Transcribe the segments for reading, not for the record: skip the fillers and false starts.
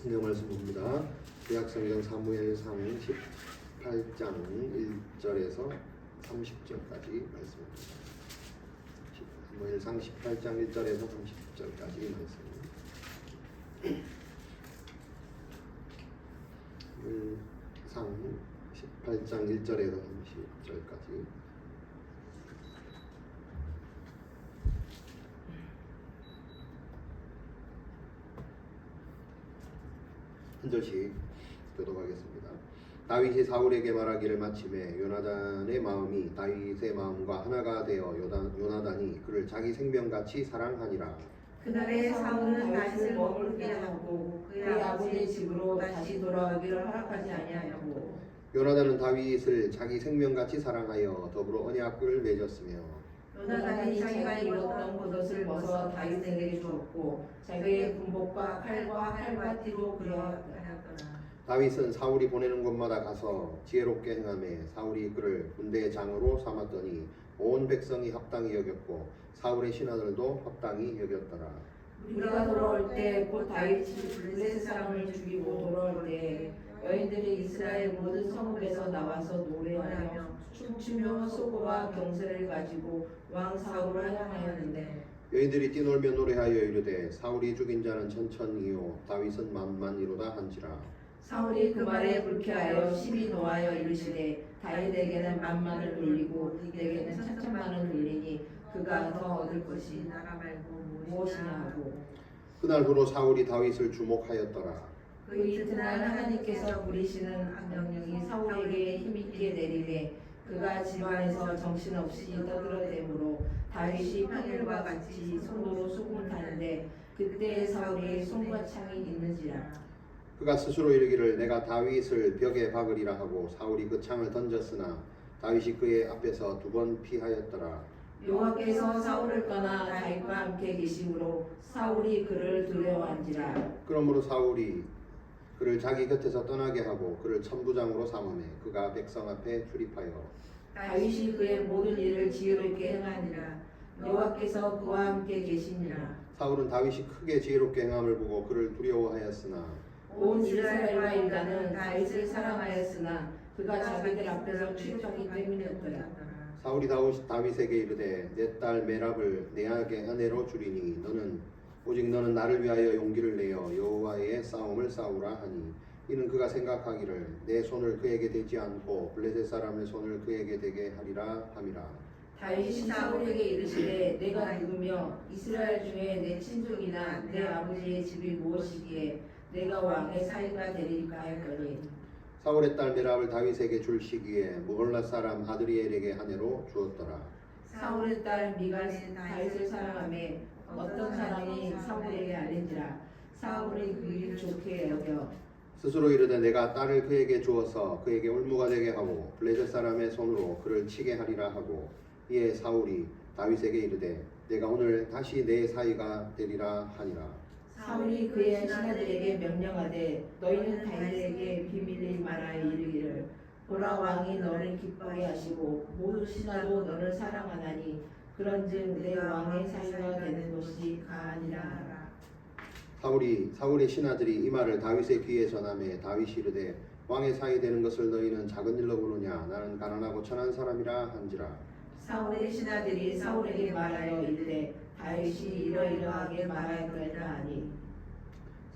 성경 말씀 봅니다. 구약성경 사무엘상 18장 1절에서 30절까지 말씀입니다. 사무엘상 18장 1절에서 30절까지 말씀. 상 18장 1절에서 30절까지. 한 절씩 교독하겠습니다. 다윗이 사울에게 말하기를 마침에 요나단의 마음이 다윗의 마음과 하나가 되어 요나단이 그를 자기 생명같이 사랑하니라. 그날에 사울은 다윗을 머물게 하고 그의 아버지의 집으로 다시 돌아오기를 허락하지 아니하였고, 요나단은 다윗을 자기 생명같이 사랑하여 더불어 언약을 맺었으며, 요나단이 자기가 이뤘던 겉옷을 벗어 다윗에게 주었고 자기의 군복과 칼과 칼바티로 그려하였더라. 다윗은 사울이 보내는 곳마다 가서 지혜롭게 행하며 사울이 그를 군대의 장으로 삼았더니 온 백성이 합당히 여겼고 사울의 신하들도 합당히 여겼더라. 우리가 돌아올 때 곧 다윗이 블레셋 사람을 죽이고 돌아올 때 여인들이 이스라엘 모든 성읍에서 나와서 노래하며 춤추며 소고와 경세를 가지고 왕 사울을 향하였는데, 여인들이 뛰놀며 노래하여 이르되 사울이 죽인 자는 천천이요 다윗은 만만이로다 한지라. 사울이 그 말에 불쾌하여 심히 노하여 이르시되 다윗에게는 만만을 돌리고 네게는 천천만을 돌리니 그가 더 얻을 것이 나가 말고 무엇이냐 하고, 그날 후로 사울이 다윗을 주목하였더라. 그 이튿날 하나님께서 부리시는 악령이 사울에게 힘있게 내리되 그가 집안에서 정신없이 떠들어대므로 다윗이 평일과 같이 손으로 소금을 타는데 그때 사울이 손과 창이 있는지라. 그가 스스로 이르기를 내가 다윗을 벽에 박으리라 하고 사울이 그 창을 던졌으나 다윗이 그의 앞에서 2번 피하였더라. 여호와께서 사울을 떠나 다윗과 함께 계심으로 사울이 그를 두려워한지라. 그러므로 사울이 그를 자기 곁에서 떠나게 하고 그를 천부장으로 삼으매 그가 백성 앞에 출입하여 다윗이 그의 모든 일을 지혜롭게 행하니라. 여호와께서 그와 함께 계시니라. 사울은 다윗이 크게 지혜롭게 행함을 보고 그를 두려워하였으나 온 이스라엘과 유다는 다윗을 사랑하였으나 그가 자기들 앞에서 출입하기 때문이었더라. 사울이 다윗에게 이르되 내 딸 메랍을 내 아내로 주리니 너는 나를 위하여 용기를 내어 여호와의 싸움을 싸우라 하니, 이는 그가 생각하기를 내 손을 그에게 대지 않고 블레셋 사람의 손을 그에게 대게 하리라 함이라. 다윗이 사울에게 이르시되 내가 누구며 이스라엘 중에 내 친족이나 내 아버지의 집이 무엇이기에 내가 왕의 사위가 되리까 하였더니, 사울의 딸 메랍을 다윗에게 줄 시기에 무홀라 사람 아드리엘에게 아내로 주었더라. 사울의 딸 미갈은 다윗을 사랑하며 어떤 사람이 사울에게 알린지라. 사울이 그 일을 좋게 여겨 스스로 이르되 내가 딸을 그에게 주어서 그에게 올무가 되게 하고 블레셋 사람의 손으로 그를 치게 하리라 하고, 이에 사울이 다윗에게 이르되 내가 오늘 다시 내 사위가 되리라 하니라. 사울이 그의 신하들에게 명령하되 너희는 다윗에게 비밀리 말하여 이르기를 보라, 왕이 너를 기쁘게 하시고 모든 신하도 너를 사랑하나니 그런즉 내 왕의 사위가 되는 것이 가하니라. 사울의 신하들이 이 말을 다윗의 귀에 전하매 다윗이 이르되 왕의 사위 되는 것을 너희는 작은 일로 보느냐, 나는 가난하고 천한 사람이라 한지라. 사울의 신하들이 사울에게 말하여 이르되 다윗이 이러이러하게 말하였더라 하니,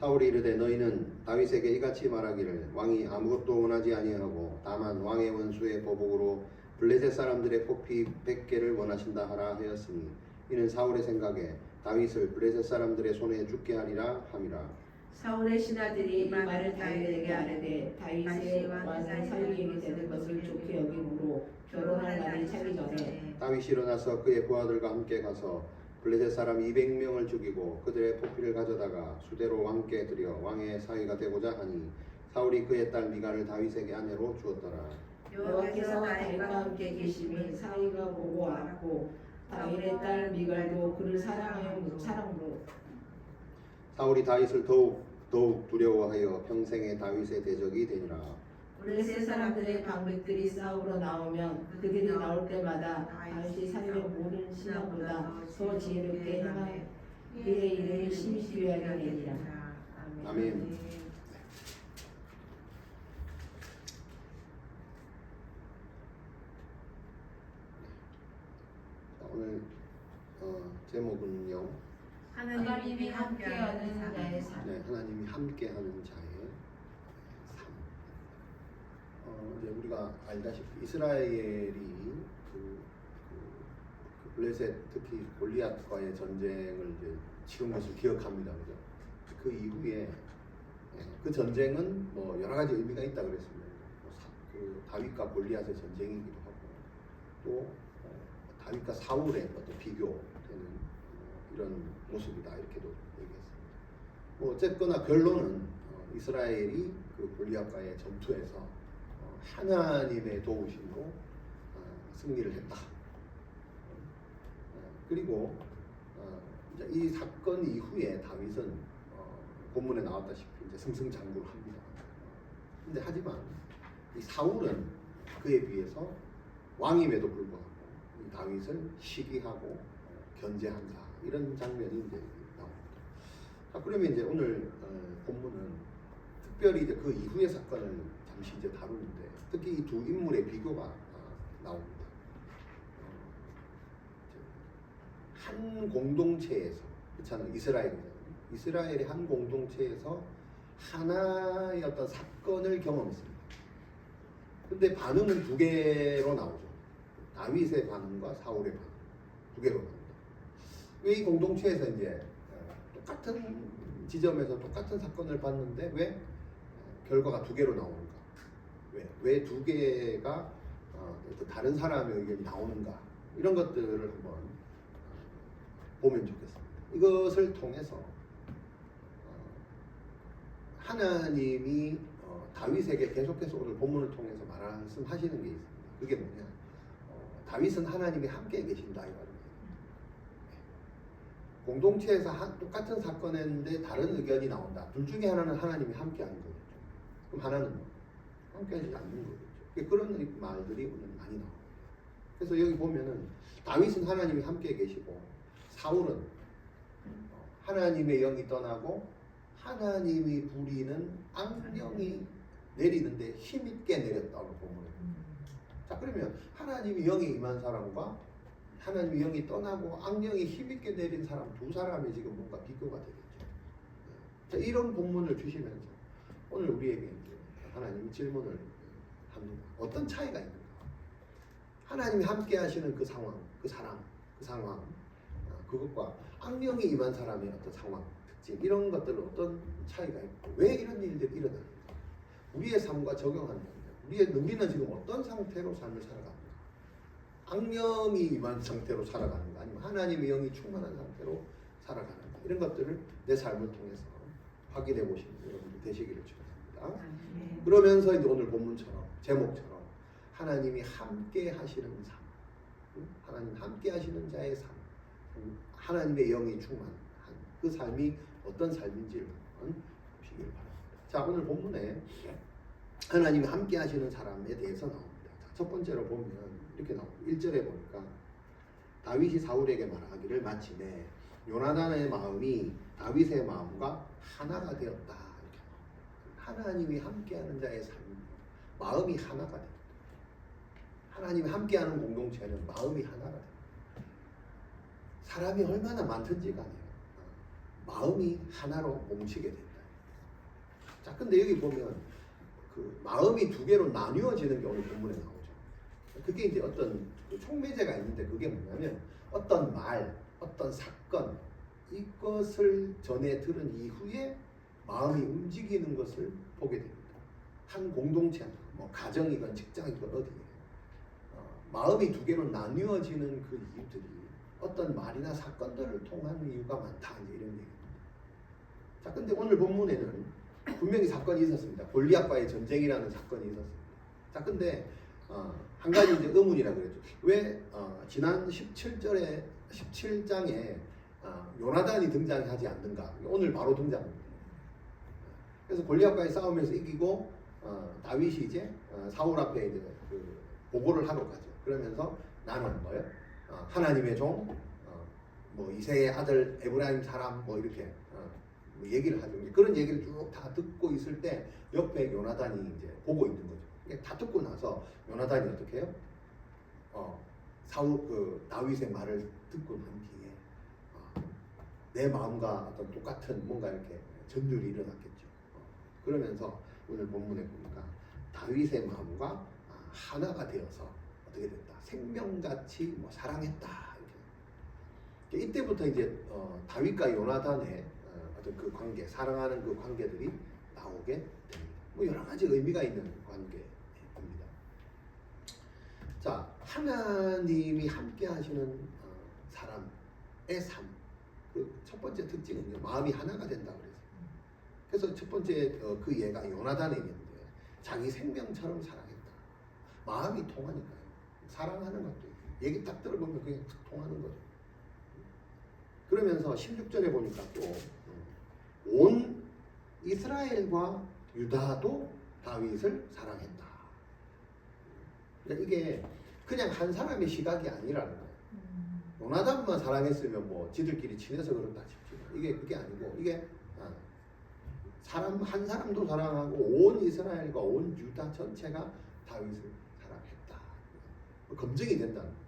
사울이 이르되 너희는 다윗에게 이같이 말하기를 왕이 아무것도 원하지 아니하고 다만 왕의 원수의 보복으로 블레셋 사람들의 포피 100개를 원하신다 하라 하였으니, 이는 사울의 생각에 다윗을 블레셋 사람들의 손에 죽게 하리라 함이라. 사울의 신하들이 이 말을 다윗에게 아뢰되 다윗의 왕의 사위에게 되는 것을 좋게 여김으로 결혼할 날이 차기 전에 다윗이 일어나서 그의 부하들과 함께 가서 블레셋 사람 200명을 죽이고 그들의 포피를 가져다가 수대로 왕께 드려 왕의 사위가 되고자 하니, 사울이 그의 딸 미갈을 다윗에게 아내로 주었더라. 여호와께서 다윗과 함께 계심이 사위가 보고 알았고 다윗의 딸 미갈도 그를 사랑하여 사랑으로 사울이 다윗을 더욱 두려워하여 평생에 다윗의 대적이 되니라. 블레셋 사람들의 방백들이 싸우러 나오면 그들이 나올 때마다 다윗이 살려 모든 신하보다 더 지혜롭게 행하여 그의 일을 심히 기회하게 되니라. 아멘. 하나님이 함께하는 자의 삶. 네, 하나님이 함께하는 자의 삶. 이제 우리가 알다시피 이스라엘이 그 블레셋 특히 골리앗과의 전쟁을 이제 치른 것을 기억합니다, 그죠? 그 이후에 그 전쟁은 뭐 여러 가지 의미가 있다 그랬습니다. 그 다윗과 골리앗의 전쟁이기도 하고 또 다윗과 사울의 어떤 비교되는 이런 모습이다 이렇게도 얘기했습니다. 뭐 어쨌거나 결론은 이스라엘이 그 골리앗과의 전투에서 하나님의 도우심으로 승리를 했다. 그리고 이제 이 사건 이후에 다윗은 본문에 나왔다시피 이제 승승장구를 합니다. 근데 하지만 이 사울은 그에 비해서 왕임에도 불구하고 이 다윗을 시기하고 견제한다 이런 장면이 이제 나옵니다. 자, 그러면 이제 오늘 본문은 특별히 이제 그 이후의 사건을 잠시 이제 다루는데 특히 이 두 인물의 비교가 나옵니다. 한 공동체에서 그렇잖아요. 이스라엘의 한 공동체에서 하나의 어떤 사건을 경험했습니다. 근데 반응은 두 개로 나오죠. 다윗의 반응과 사울의 반응 두 개로 나옵니다. 왜 이 공동체에서 이제 똑같은 지점에서 똑같은 사건을 봤는데 왜 결과가 두 개로 나오는가? 왜 두 개가 다른 사람의 의견이 나오는가? 이런 것들을 한번 보면 좋겠습니다. 이것을 통해서 하나님이 다윗에게 계속해서 오늘 본문을 통해서 말씀하시는 게 있습니다. 그게 뭐냐? 다윗은 하나님이 함께 계신다 이 말입니다. 공동체에서 똑같은 사건을 했는데 다른 의견이 나온다. 둘 중에 하나는 하나님이 함께하는 거겠죠. 그럼 하나는 함께하지 않는 거겠죠. 그런 말들이 오늘 많이 나옵니다. 그래서 여기 보면은 다윗은 하나님이 함께 계시고 사울은 하나님의 영이 떠나고 하나님이 부리는 악령이 내리는데 힘있게 내렸다고 보면. 자, 그러면 하나님이 영이 임한 사람과 하나님의 영이 떠나고 악령이 힘있게 내린 사람 두 사람이 지금 뭔가 비교가 되겠죠. 자, 이런 본문을 주시면서 오늘 우리에게 이제 하나님이 질문을 합니다. 어떤 차이가 있는가? 하나님이 함께 하시는 그 상황, 그 사람, 그 상황, 그것과 악령이 임한 사람의 어떤 상황, 특징, 이런 것들은 어떤 차이가 있고, 왜 이런 일들이 일어나는가? 우리의 삶과 적용한다면, 우리는 지금 어떤 상태로 삶을 살아갑니까? 악령이 임한 상태로 살아가는가? 아니면 하나님의 영이 충만한 상태로 살아가는가? 이런 것들을 내 삶을 통해서 확인해 보시는 여러분들 되시기를 축원합니다. 그러면서 이제 오늘 본문처럼, 제목처럼, 하나님이 함께 하시는 삶, 하나님 함께 하시는 자의 삶, 하나님의 영이 충만한 그 삶이 어떤 삶인지를 보시길 바랍니다. 자, 오늘 본문에 하나님이 함께 하시는 사람에 대해서 나옵니다. 자, 첫 번째로 보면 이렇게 나옵니다. 1절에 보니까 다윗이 사울에게 말하기를 마침에 요나단의 마음이 다윗의 마음과 하나가 되었다. 이렇게 나옵니다. 하나님이 함께하는 자의 삶, 마음이 하나가 됩니다. 하나님이 함께하는 공동체는 마음이 하나가 됩니다. 사람이 얼마나 많든지 간에 마음이 하나로 뭉치게 된다. 자, 근데 여기 보면 그 마음이 두 개로 나뉘어지는 게 오늘 본문에 나오죠. 그게 이제 어떤 촉매제가 있는데 그게 뭐냐면 어떤 말, 어떤 사건 이것을 전해 들은 이후에 마음이 움직이는 것을 보게 됩니다. 한 공동체, 뭐 가정이건 직장이건 어디에 마음이 두 개로 나뉘어지는 그 이유들이 어떤 말이나 사건들을 통한 이유가 많다 이제 이런 얘기입니다. 자, 근데 오늘 본문에는 분명히 사건이 있었습니다. 골리앗과의 전쟁이라는 사건이 있었습니다. 자, 근데 한 가지 이제 의문이라고 그랬죠. 왜 지난 17장에 요나단이 등장하지 않는가? 오늘 바로 등장합니다. 그래서 골리앗과의 싸움에서 이기고 다윗이 이제 사울 앞에 이제 그 보고를 하러 가죠. 그러면서 나는 뭐요? 하나님의 종, 뭐 이새의 아들 에브라임 사람 뭐 이렇게 뭐 얘기를 하죠. 그런 얘기를 쭉 다 듣고 있을 때 옆에 요나단이 이제 보고 있는 거죠. 다 듣고 나서 요나단이 어떻게 해요? 사울 그 다윗의 말을 듣고 난 뒤에 내 마음과 어떤 똑같은 뭔가 이렇게 전율이 일어났겠죠. 그러면서 오늘 본문에 보니까 다윗의 마음과 하나가 되어서 어떻게 됐다? 생명같이 뭐 사랑했다. 이렇게. 이때부터 이제 다윗과 요나단의 어떤 그 관계, 사랑하는 그 관계들이 나오게 됩니다. 뭐 여러 가지 의미가 있는 관계입니다. 자, 하나님이 함께 하시는 사람의 삶. 그 첫 번째 특징은요, 마음이 하나가 된다 그랬어요. 그래서 첫 번째 그 예가 요나단에게인데 자기 생명처럼 사랑했다. 마음이 통하니까요. 사랑하는 것도 얘기 딱 들어보면 그냥 탁 통하는 거죠. 그러면서 16절에 보니까 또 온 이스라엘과 유다도 다윗을 사랑했다. 그러니까 이게 그냥 한 사람의 시각이 아니라는 거예요. 요나단만 사랑했으면 뭐 지들끼리 친해서 그런다 싶지만 이게 그게 아니고 이게 사람 한 사람도 사랑하고 온 이스라엘과 온 유다 전체가 다윗을 사랑했다. 검증이 된다는 거예요.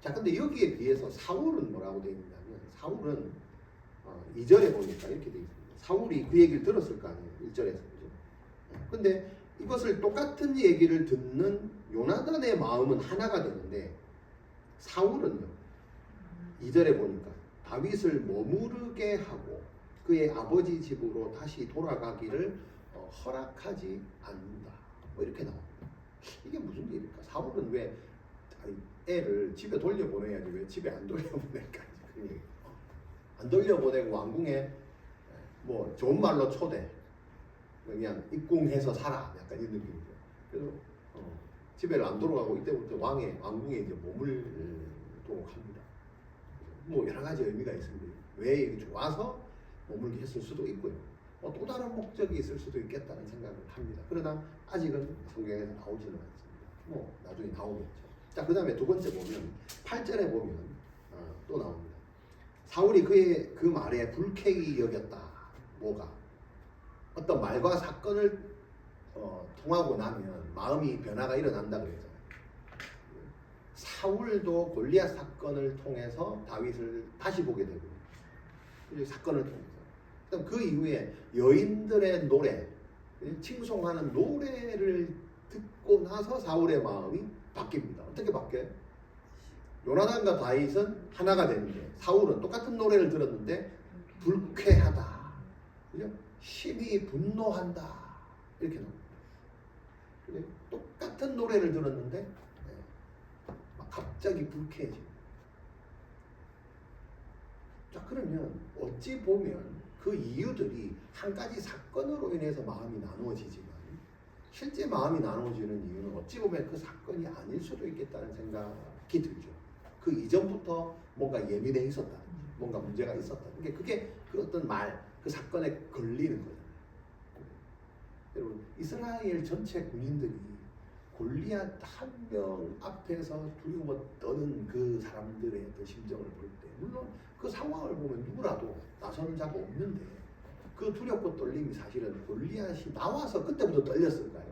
자, 근데 여기에 비해서 사울은 뭐라고 되어 있냐면 사울은 2절에 보니까 이렇게 되어 있습니다. 사울이 그 얘기를 들었을 거 아니에요. 1절에서. 근데 이것을 똑같은 얘기를 듣는 요나단의 마음은 하나가 되는데 사울은요. 2절에 보니까 다윗을 머무르게 하고 그의 아버지 집으로 다시 돌아가기를 허락하지 않는다. 뭐 이렇게 나옵니다. 이게 무슨 일일까? 사울은 왜 애를 집에 돌려보내야지 왜 집에 안 돌려보낼까? 안 돌려보내고 왕궁에 뭐 좋은 말로 초대, 그냥 입궁해서 살아, 약간 이런 느낌이죠. 그래서 집에를 안 돌아가고 이때부터 왕궁에 이제 머물도록 합니다. 뭐 여러 가지 의미가 있습니다. 왜 좋아서 머물게 했을 수도 있고요. 또 다른 목적이 있을 수도 있겠다는 생각을 합니다. 그러나 아직은 성경에서 나오지는 않습니다. 뭐 나중에 나오겠죠. 자, 그 다음에 두 번째 보면 8절에 보면 또 나옵니다. 사울이 그의 그 말에 불쾌히 여겼다. 뭐가? 어떤 말과 사건을 통하고 나면 마음이 변화가 일어난다 그랬잖아요. 사울도 골리앗 사건을 통해서 다윗을 다시 보게 되고 사건을 통해서 그다음 그 이후에 여인들의 노래, 칭송하는 노래를 듣고 나서 사울의 마음이 바뀝니다. 어떻게 바뀌어요? 요나단과 다윗은 하나가 되는데 사울은 똑같은 노래를 들었는데 불쾌하다, 그죠? 심히 분노한다 이렇게 나옵니다. 똑같은 노래를 들었는데 갑자기 불쾌해집니다. 자, 그러면 어찌 보면 그 이유들이 한 가지 사건으로 인해서 마음이 나누어지지만 실제 마음이 나누어지는 이유는 어찌 보면 그 사건이 아닐 수도 있겠다는 생각이 들죠. 그 이전부터 뭔가 예민해 있었다, 뭔가 문제가 있었다. 그게 그 어떤 말, 그 사건에 걸리는 거잖아요. 여러분, 이스라엘 전체 군인들이 골리앗 한 명 앞에서 두려워 떠는 그 사람들의 어떤 심정을 볼 때, 물론 그 상황을 보면 누구라도 나서는 자가 없는데 그 두렵고 떨림이 사실은 골리앗이 나와서 그때부터 떨렸을까요?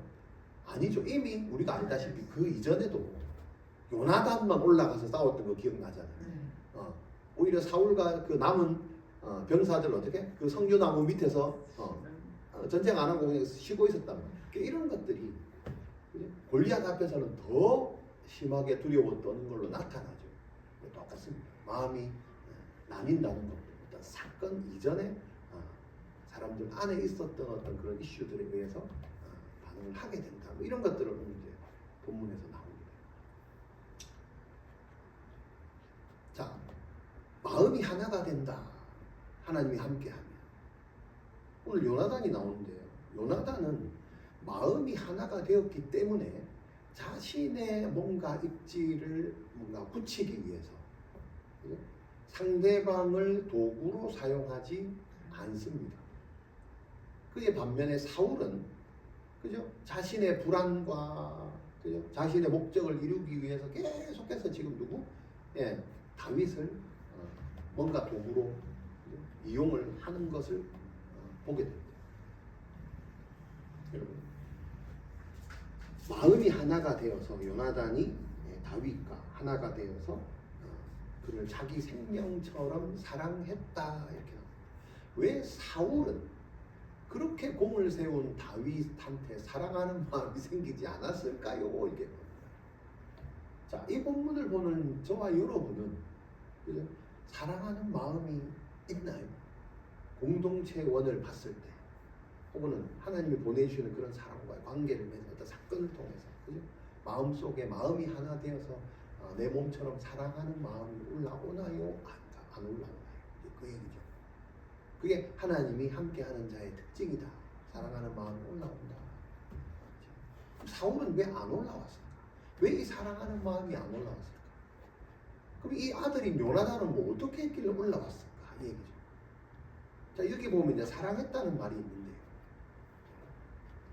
아니죠. 이미 우리가 알다시피 그 이전에도 요나단만 올라가서 싸웠던 거 기억나잖아요. 오히려 사울과 그 남은 병사들 어떻게 그 성류나무 밑에서 전쟁 안 하고 그냥 쉬고 있었단 말이에요. 그러니까 이런 것들이 골리앗 앞에서는 더 심하게 두려워 떠는 걸로 나타나죠. 똑같습니다. 마음이 나뉜다는 것도 어떤 사건 이전에 사람들 안에 있었던 어떤 그런 이슈들에 의해서 반응을 하게 된다. 뭐 이런 것들을 이제 본문에서 나옵니다. 자, 마음이 하나가 된다. 하나님이 함께하면. 오늘 요나단이 나오는데요. 요나단은 마음이 하나가 되었기 때문에 자신의 뭔가 입지를 뭔가 굳히기 위해서 상대방을 도구로 사용하지 않습니다. 그게 반면에 사울은 그죠? 자신의 불안과 그죠? 자신의 목적을 이루기 위해서 계속해서 지금 다윗을 뭔가 도구로 이용을 하는 것을 보게 됩니다. 여러분, 마음이 하나가 되어서 요나단이 다윗과 하나가 되어서 그를 자기 생명처럼 사랑했다 이렇게 나옵니다. 왜 사울은 그렇게 공을 세운 다윗한테 사랑하는 마음이 생기지 않았을까요? 이게 자, 이 본문을 보는 저와 여러분은 그죠? 사랑하는 마음이 있나요? 공동체원을 봤을 때 혹은 하나님이 보내주시는 그런 사람과의 관계를 맺는 어떤 사건을 통해서 그죠? 마음속에 마음이 하나 되어서 내 몸처럼 사랑하는 마음이 올라오나요? 안 올라오나요? 그 얘기죠. 그게 하나님이 함께하는 자의 특징이다. 사랑하는 마음이 올라온다. 사울은 왜 안 올라왔을까? 왜 이 사랑하는 마음이 안 올라왔을까? 그럼 이 아들인 요나단은 뭐 어떻게 했길래 올라왔을까? 이 얘기죠. 자, 여기 보면 이제 사랑했다는 말이 있는데요.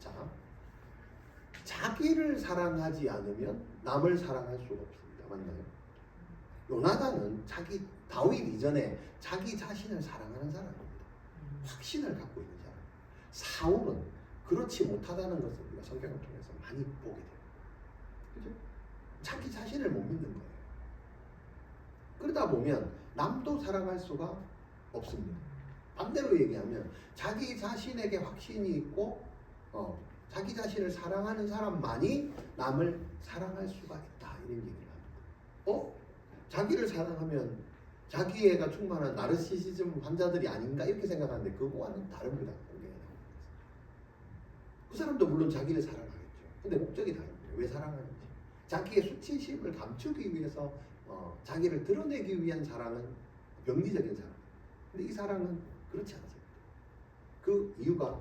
자, 자기를 사랑하지 않으면 남을 사랑할 수가 없습니다. 맞나요? 요나단은 다윗 이전에 자기 자신을 사랑하는 사람입니다. 확신을 갖고 있는 사람. 사울은 그렇지 못하다는 것을 우리가 성경을 통해서 많이 보게 돼요. 그죠? 자기 자신을 못 믿는 거예요. 그러다 보면 남도 사랑할 수가 없습니다. 반대로 얘기하면 자기 자신에게 확신이 있고 자기 자신을 사랑하는 사람만이 남을 사랑할 수가 있다. 이런 얘기를 합니다. 자기를 사랑하면 자기애가 충만한 나르시시즘 환자들이 아닌가 이렇게 생각하는데 그거와는 다릅니다. 그 사람도 물론 자기를 사랑하겠죠. 근데 목적이 다릅니다. 왜 사랑하는지. 자기의 수치심을 감추기 위해서 자기를 드러내기 위한 사랑은 병리적인 사랑. 근데 이 사랑은 그렇지 않습니다. 그 이유가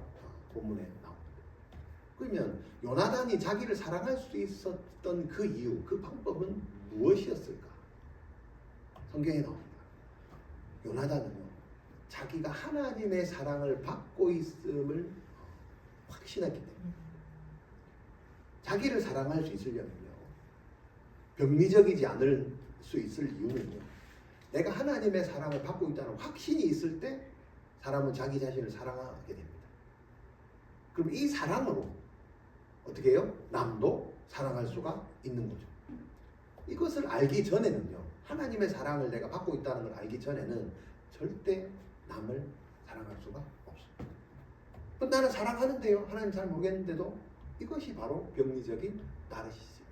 본문에 나옵니다. 그러면 요나단이 자기를 사랑할 수 있었던 그 이유, 그 방법은 무엇이었을까? 성경에 나옵니다. 요나단은요, 자기가 하나님의 사랑을 받고 있음을 확신했기 때문에 자기를 사랑할 수 있으려면요, 병리적이지 않을 수 있을 이유는요, 내가 하나님의 사랑을 받고 있다는 확신이 있을 때 사람은 자기 자신을 사랑하게 됩니다. 그럼 이 사랑으로 어떻게 해요? 남도 사랑할 수가 있는 거죠. 이것을 알기 전에는요, 하나님의 사랑을 내가 받고 있다는 걸 알기 전에는 절대 남을 사랑할 수가 없습니다. 나는 사랑하는데요, 하나님 잘 모르겠는데도 이것이 바로 병리적인 나르시즘입니다.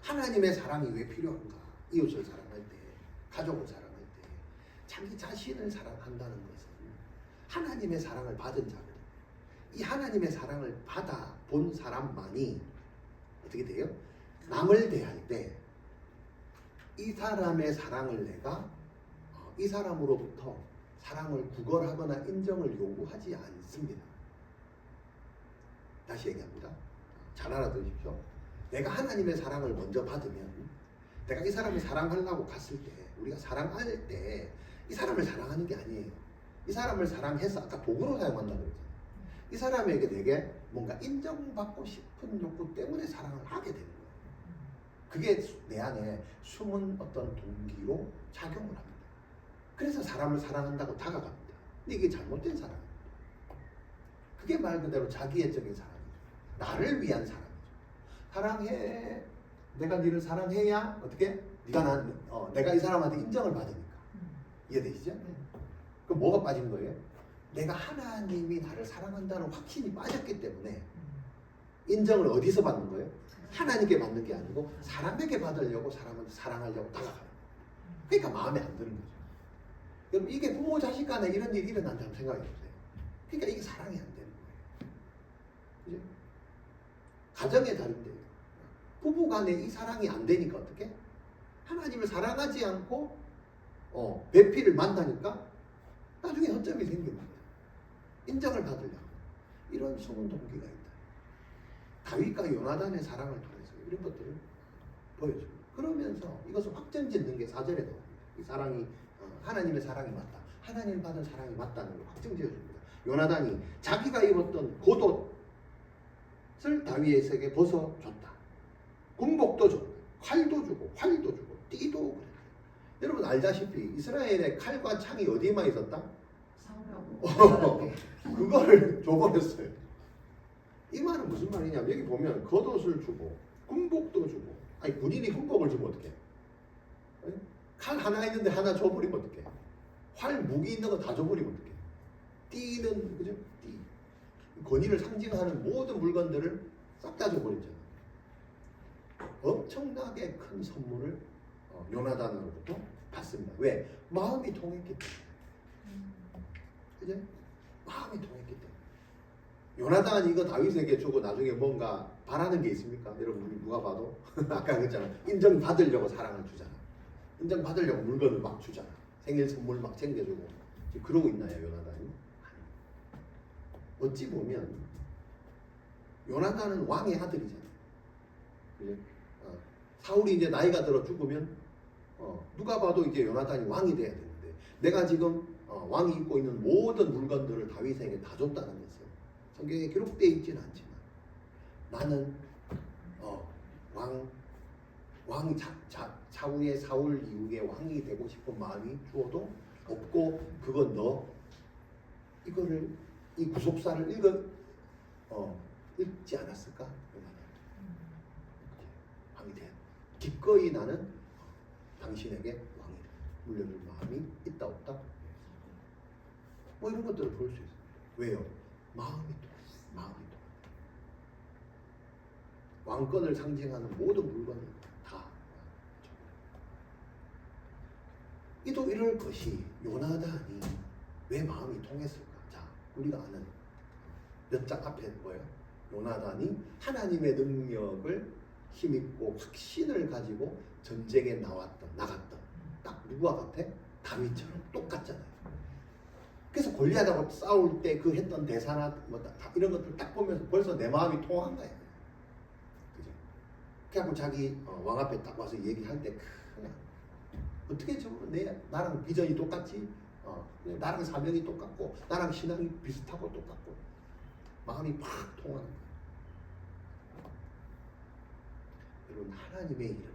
하나님의 사랑이 왜 필요한가? 이웃을 사랑할 때, 가족을 사랑할 때, 자기 자신을 사랑한다는 것은 하나님의 사랑을 받은 자거든요. 이 하나님의 사랑을 받아 본 사람만이 어떻게 돼요? 남을 대할 때 이 사람의 사랑을 내가 이 사람으로부터 사랑을 구걸하거나 인정을 요구하지 않습니다. 다시 얘기합니다. 잘 알아들으십시오. 내가 하나님의 사랑을 먼저 받으면 내가 이 사람을 사랑하려고 갔을 때, 우리가 사랑할 때 이 사람을 사랑하는 게 아니에요. 이 사람을 사랑해서 아까 도구로 사용한다고 그랬잖아요. 이 사람에게 내게 뭔가 인정받고 싶은 욕구 때문에 사랑을 하게 되는 거예요. 그게 내 안에 숨은 어떤 동기로 작용을 합니다. 그래서 사람을 사랑한다고 다가갑니다. 근데 이게 잘못된 사랑입니다. 그게 말 그대로 자기애적인 사랑이죠. 나를 위한 사랑이죠. 사랑해. 내가 너를 사랑해야 어떻게? 내가 이 사람한테 인정을 받으니까. 이해되시죠? 그럼 뭐가 빠진 거예요? 내가 하나님이 나를 사랑한다는 확신이 빠졌기 때문에 인정을 어디서 받는 거예요? 하나님께 받는 게 아니고 사람에게 받으려고 사람한테 사랑하려고 다가가요. 그러니까 마음에 안 드는 거죠. 여러분, 이게 부모 자식 간에 이런 일이 일어난다고 생각해 보세요. 그러니까 이게 사랑이 안 되는 거예요. 그죠? 가정의 다른데 부부 간에 이 사랑이 안 되니까 어떻게? 하나님을 사랑하지 않고 배필을 만나니까 나중에 허점이 생깁니다. 인정을 받으려고. 이런 숨은 동기가 있다. 다윗과 요나단의 사랑을 통해서 이런 것들을 보여줍니다. 그러면서 이것을 확정짓는 게 4절에 나옵니다. 이 사랑이 하나님의 사랑이 맞다. 하나님 받은 사랑이 맞다는 걸 확정지어줍니다. 요나단이 자기가 입었던 겉옷을 다윗에게 벗어줬다. 군복도 줬다. 칼도 주고 활도 주고 띠도 그랬다. 여러분 알다시피 이스라엘의 칼과 창이 어디에만 있었다? 사울하고 그거를 줘버렸어요. 이 말은 무슨 말이냐면 여기 보면 겉옷을 주고 군복도 주고, 아니 군인이 군복을 주면 어떡해? 칼 하나 있는데 하나 줘버리면 어떡해? 활 무기 있는 거 다 줘버리면 어떡해? 띠는 그죠? 띠 권위를 상징하는 모든 물건들을 싹 다 줘버렸잖아. 엄청나게 큰 선물을 요나단으로부터 받습니다. 왜? 마음이 통했기 때문에. 그죠? 마음이 통했기 때문에. 요나단이 이거 다윗에게 주고 나중에 뭔가 바라는 게 있습니까? 여러분 우리 누가 봐도 아까 그랬잖아. 인정받으려고 사랑을 주잖아. 인정받으려고 물건을 막 주잖아. 생일 선물 막 챙겨주고. 지금 그러고 있나요, 요나단이? 어찌 보면 요나단은 왕의 아들이잖아. 그죠? 사울이 이제 나이가 들어 죽으면 누가 봐도 이제 요나단이 왕이 돼야 되는데 내가 지금 왕이 입고 있는 모든 물건들을 다윗에게 다 줬다는 것은 성경에 기록되어 있지는 않지만 나는 차후에 사울 이후에 왕이 되고 싶은 마음이 주어도 없고 그건 너 이거를 이 구속사를 읽지 않았을까? 왕이 돼. 기꺼이 나는 당신에게 왕이 물려줄 마음이 있다 없다? 뭐 이런 것들을 볼 수 있어요. 왜요? 마음이 또 왕권을 상징하는 모든 물건을 다 이도 이럴 것이 요나단이 왜 마음이 통했을까? 자, 우리가 아는 몇 장 앞에 뭐예요? 요나단이 하나님의 능력을 힘있고 확신을 가지고 전쟁에 나갔던 딱 누구와 같아? 다윗처럼 똑같잖아요. 그래서 골리앗하고 싸울 때 그 했던 대사나 뭐 이런 것들 딱 보면서 벌써 내 마음이 통한 거야. 그죠? 그래갖고 자기 왕 앞에 딱 와서 얘기할 때 그냥 어떻게 나랑 비전이 똑같지? 나랑 사명이 똑같고 나랑 신앙이 비슷하고 똑같고 마음이 팍 통하는 거야. 여러분 하나님의 일은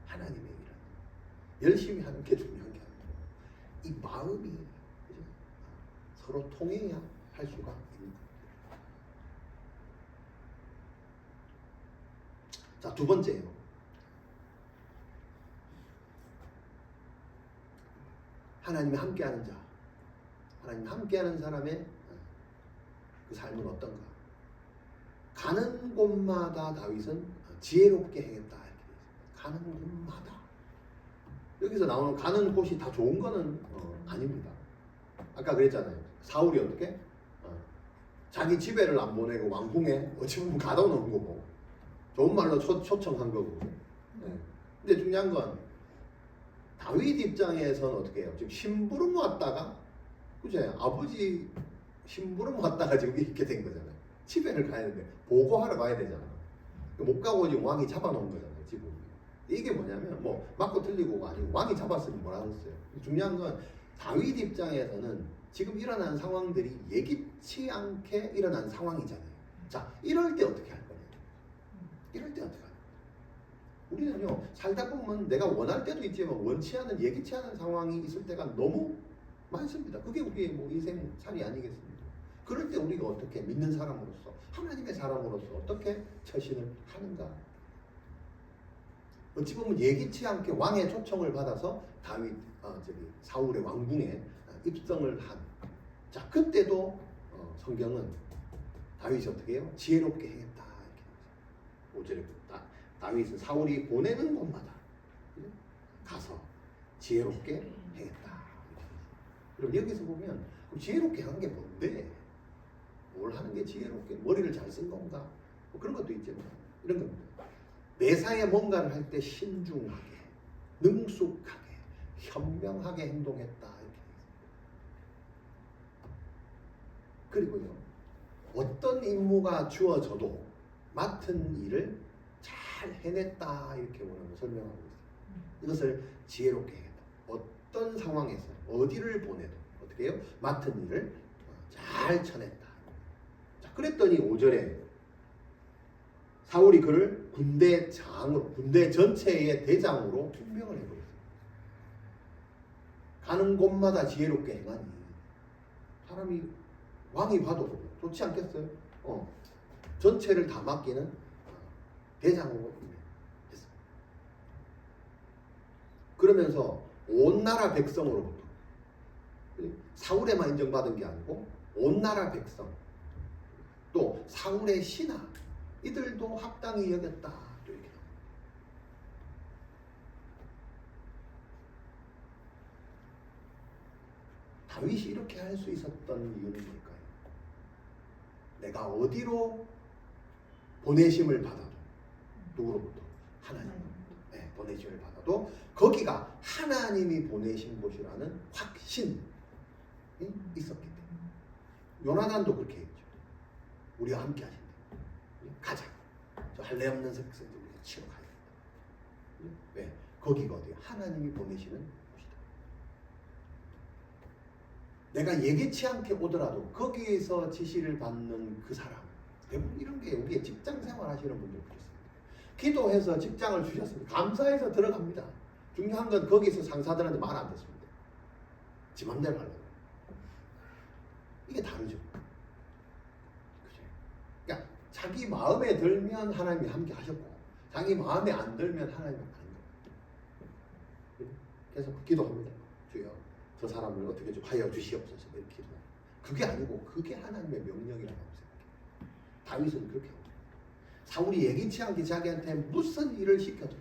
하나님의 일은 열심히 하는 게 중요한 게 아니고 이 마음이 그죠? 서로 통해야 할 수가 있는 거예요. 자, 두 번째요. 하나님이 함께하는 자. 하나님 함께하는 사람의 그 삶은 어떤가? 가는 곳마다 다윗은 지혜롭게 행했다. 가는 곳마다. 여기서 나오는 가는 곳이 다 좋은 거는 아닙니다. 아까 그랬잖아요. 사울이 어떻게? 자기 집에를 안 보내고 왕궁에 어찌 보면 가다 놓은 거고 좋은 말로 초청한 거고. 네. 근데 중요한 건 다윗 입장에서는 어떻게 해요? 지금 심부름 왔다가 그죠? 아버지 심부름 왔다가 지금 이렇게 된 거잖아요. 집에를 가야 되는데 보고하러 가야 되잖아. 못 가고 지금 왕이 잡아놓은 거잖아요. 지금 이게 뭐냐면 뭐 맞고 틀리고가 아니고 왕이 잡았으면 뭐라 그랬어요. 중요한 건 다윗 입장에서는 지금 일어난 상황들이 예기치 않게 일어난 상황이잖아요. 자, 이럴 때 어떻게 할 거냐? 이럴 때 어떻게 할 거냐? 우리는요 살다 보면 내가 원할 때도 있지만 원치 않은 예기치 않은 상황이 있을 때가 너무 많습니다. 그게 우리의 뭐 인생 살이 아니겠습니까? 그럴 때 우리가 어떻게 믿는 사람으로서 하나님의 사람으로서 어떻게 처신을 하는가? 어찌 보면 예기치 않게 왕의 초청을 받아서 사울의 왕궁에 입성을 한. 자, 그때도 성경은 다윗이 어떻게 해요? 지혜롭게 행했다. 이렇게 5절에 다윗은 사울이 보내는 곳마다 가서 지혜롭게 행했다. 그럼 여기서 보면 지혜롭게 한 게 뭔데? 뭘 하는 게 지혜롭게? 머리를 잘 쓴 건가? 뭐 그런 것도 있지만 이런 겁니다. 매사에 뭔가를 할 때 신중하게, 능숙하게, 현명하게 행동했다. 이렇게. 그리고요, 어떤 임무가 주어져도 맡은 일을 잘 해냈다. 이렇게 오늘 설명하고 있어요. 이것을 지혜롭게 했다. 어떤 상황에서 어디를 보내도 어떻게 해요? 맡은 일을 잘 쳐냈다. 자, 그랬더니 5절에 사울이 그를 군대 전체의 대장으로 임명을 해버렸어요. 가는 곳마다 지혜롭게 행하니 사람이 왕이 봐도 좋지 않겠어요? 전체를 다 맡기는 대장으로 임명했어요. 그러면서 온 나라 백성으로부터 사울에만 인정받은 게 아니고 온 나라 백성 또 사울의 신하 이들도 합당히 여겼다. 또 이렇게. 다윗이 이렇게 할 수 있었던 이유는 뭘까요? 내가 어디로 보내심을 받아도 누구로부터? 하나님. 네, 보내심을 받아도 거기가 하나님이 보내신 곳이라는 확신이 있었기 때문에 요나단도 그렇게 했죠. 우리와 함께 하신다. 가자. 저 할례 없는 백성들 우리가 치러 가야겠다. 왜? 거기가 어디야? 하나님이 보내시는 곳이다. 내가 예기치 않게 오더라도 거기에서 지시를 받는 그 사람. 대부분 이런 게 여기에 직장 생활 하시는 분들 그렇습니다. 기도해서 직장을 주셨습니다. 감사해서 들어갑니다. 중요한 건 거기서 상사들한테 말 안 듣습니다. 지 맘대로 하려고. 이게 다르죠. 그죠? 그러니까 자기 마음에 들면 하나님이 함께 하셨고 자기 마음에 안 들면 하나님이 안 하는 거예요. 그래서 기도합니다. 주여 저 사람을 어떻게 좀 하여 주시옵소서. 이렇게 기도해요. 그게 아니고 그게 하나님의 명령이라고 생각해요. 다윗은 그렇게 합니다. 사울이 예기치 않게 자기한테 무슨 일을 시켜도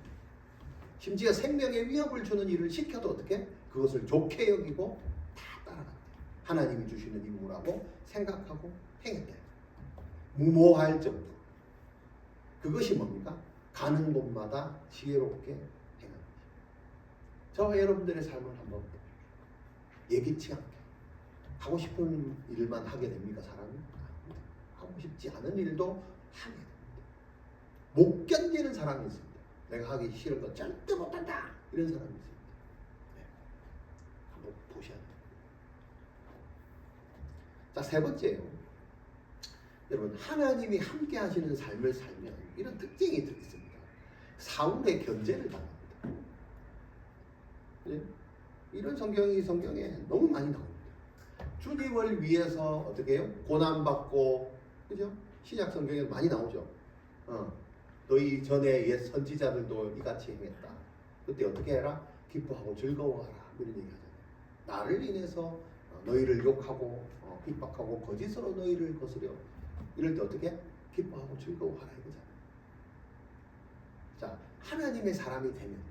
심지어 생명에 위협을 주는 일을 시켜도 어떻게? 그것을 좋게 여기고 다 따라간다. 하나님이 주시는 임무라고 생각하고 행했다. 무모할 정도. 그것이 뭡니까? 가는 곳마다 지혜롭게 행하는 것입니다. 저와 여러분들의 삶을 한번 예기치 않게 하고 싶은 일만 하게 됩니까? 사람이? 하고 싶지 않은 일도 하게 됩니다. 못 견디는 사람이 있습니다. 내가 하기 싫은 거 절대 못한다 이런 사람이 있습니다. 네. 한번 보셔야 돼요. 자, 세 번째요. 여러분 하나님이 함께 하시는 삶을 살면 이런 특징이 있습니다. 사울의 견제를 당합니다. 네? 이런 성경에 너무 많이 나옵니다. 주님을 위해서 어떻게 해요? 고난받고 그죠? 신약 성경에 많이 나오죠. 너희 전에 옛 선지자들도 이같이 행했다. 그때 어떻게 해라? 기뻐하고 즐거워하라. 이런 얘기 하잖아요. 나를 인해서 너희를 욕하고 핍박하고 거짓으로 너희를 거스려 이럴 때 어떻게? 기뻐하고 즐거워하라 이거잖아요. 자, 하나님의 사람이 되면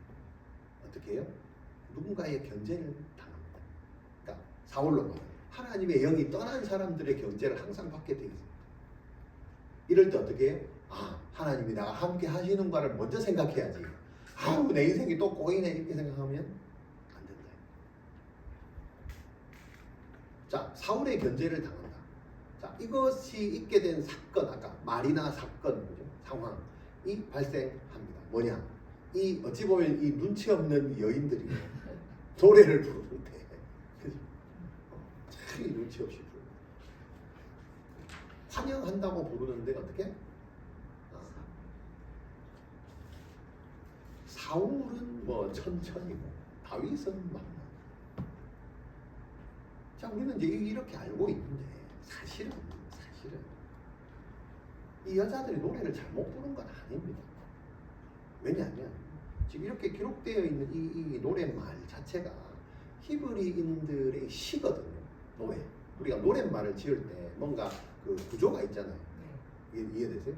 어떻게 해요? 누군가의 견제를 당합니다. 그러니까 사울로 말해요. 하나님의 영이 떠난 사람들의 견제를 항상 받게 되어 있습니다. 이럴 때 어떻게 해요? 하나님이 나와 함께 하시는 거를 먼저 생각해야지. 내 인생이 또 꼬이네 이렇게 생각하면 안 된다. 자, 사울의 견제를 당한다. 자, 이것이 있게 된 사건, 아까 마리나 사건, 그죠? 상황이 발생합니다. 뭐냐? 이 어찌 보면 이 눈치 없는 여인들이 노래를 부르는데, 그죠? 참 눈치 없이 부르는. 환영한다고 부르는데 어떻게? 사울은 뭐 천천히고 다윗은 막. 자, 우리는 이제 이렇게 알고 있는데 사실은 이 여자들이 노래를 잘못 부른 건 아닙니다. 왜냐하면 지금 이렇게 기록되어 있는 이 노랫말 자체가 히브리인들의 시거든요. 노래. 우리가 노랫말을 지을 때 뭔가 그 구조가 있잖아요. 이해되세요?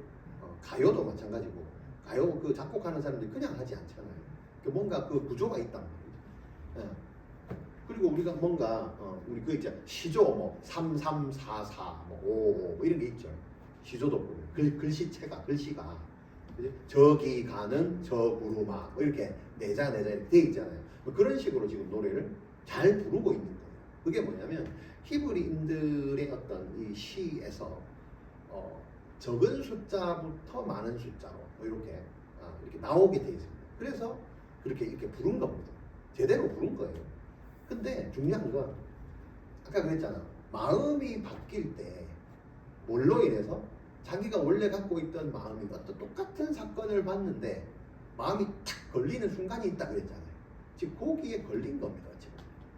가요도 마찬가지고 가요 그 작곡하는 사람들이 그냥 하지 않잖아요. 뭔가 그 구조가 있단 말이죠. 예. 그리고 우리가 뭔가 우리 그 있잖아요. 시조 뭐 3344 뭐 55 뭐 이런 게 있죠. 시조도 보면 글씨체가 글씨가 그치? 저기 가는 저 구루마 뭐 이렇게 내자 이렇게 돼 있잖아요. 뭐 그런 식으로 지금 노래를 잘 부르고 있는 거예요. 그게 뭐냐면 히브리인들의 어떤 이 시에서 적은 숫자부터 많은 숫자로 뭐 이렇게 나오게 돼 있습니다. 그래서 이렇게 부른 겁니다. 제대로 부른 거예요. 근데 중요한 건 아까 그랬잖아. 마음이 바뀔 때 뭘로 인해서 자기가 원래 갖고 있던 마음이 어떤 똑같은 사건을 봤는데 마음이 탁 걸리는 순간이 있다 그랬잖아요. 지금 거기에 걸린 겁니다. 지금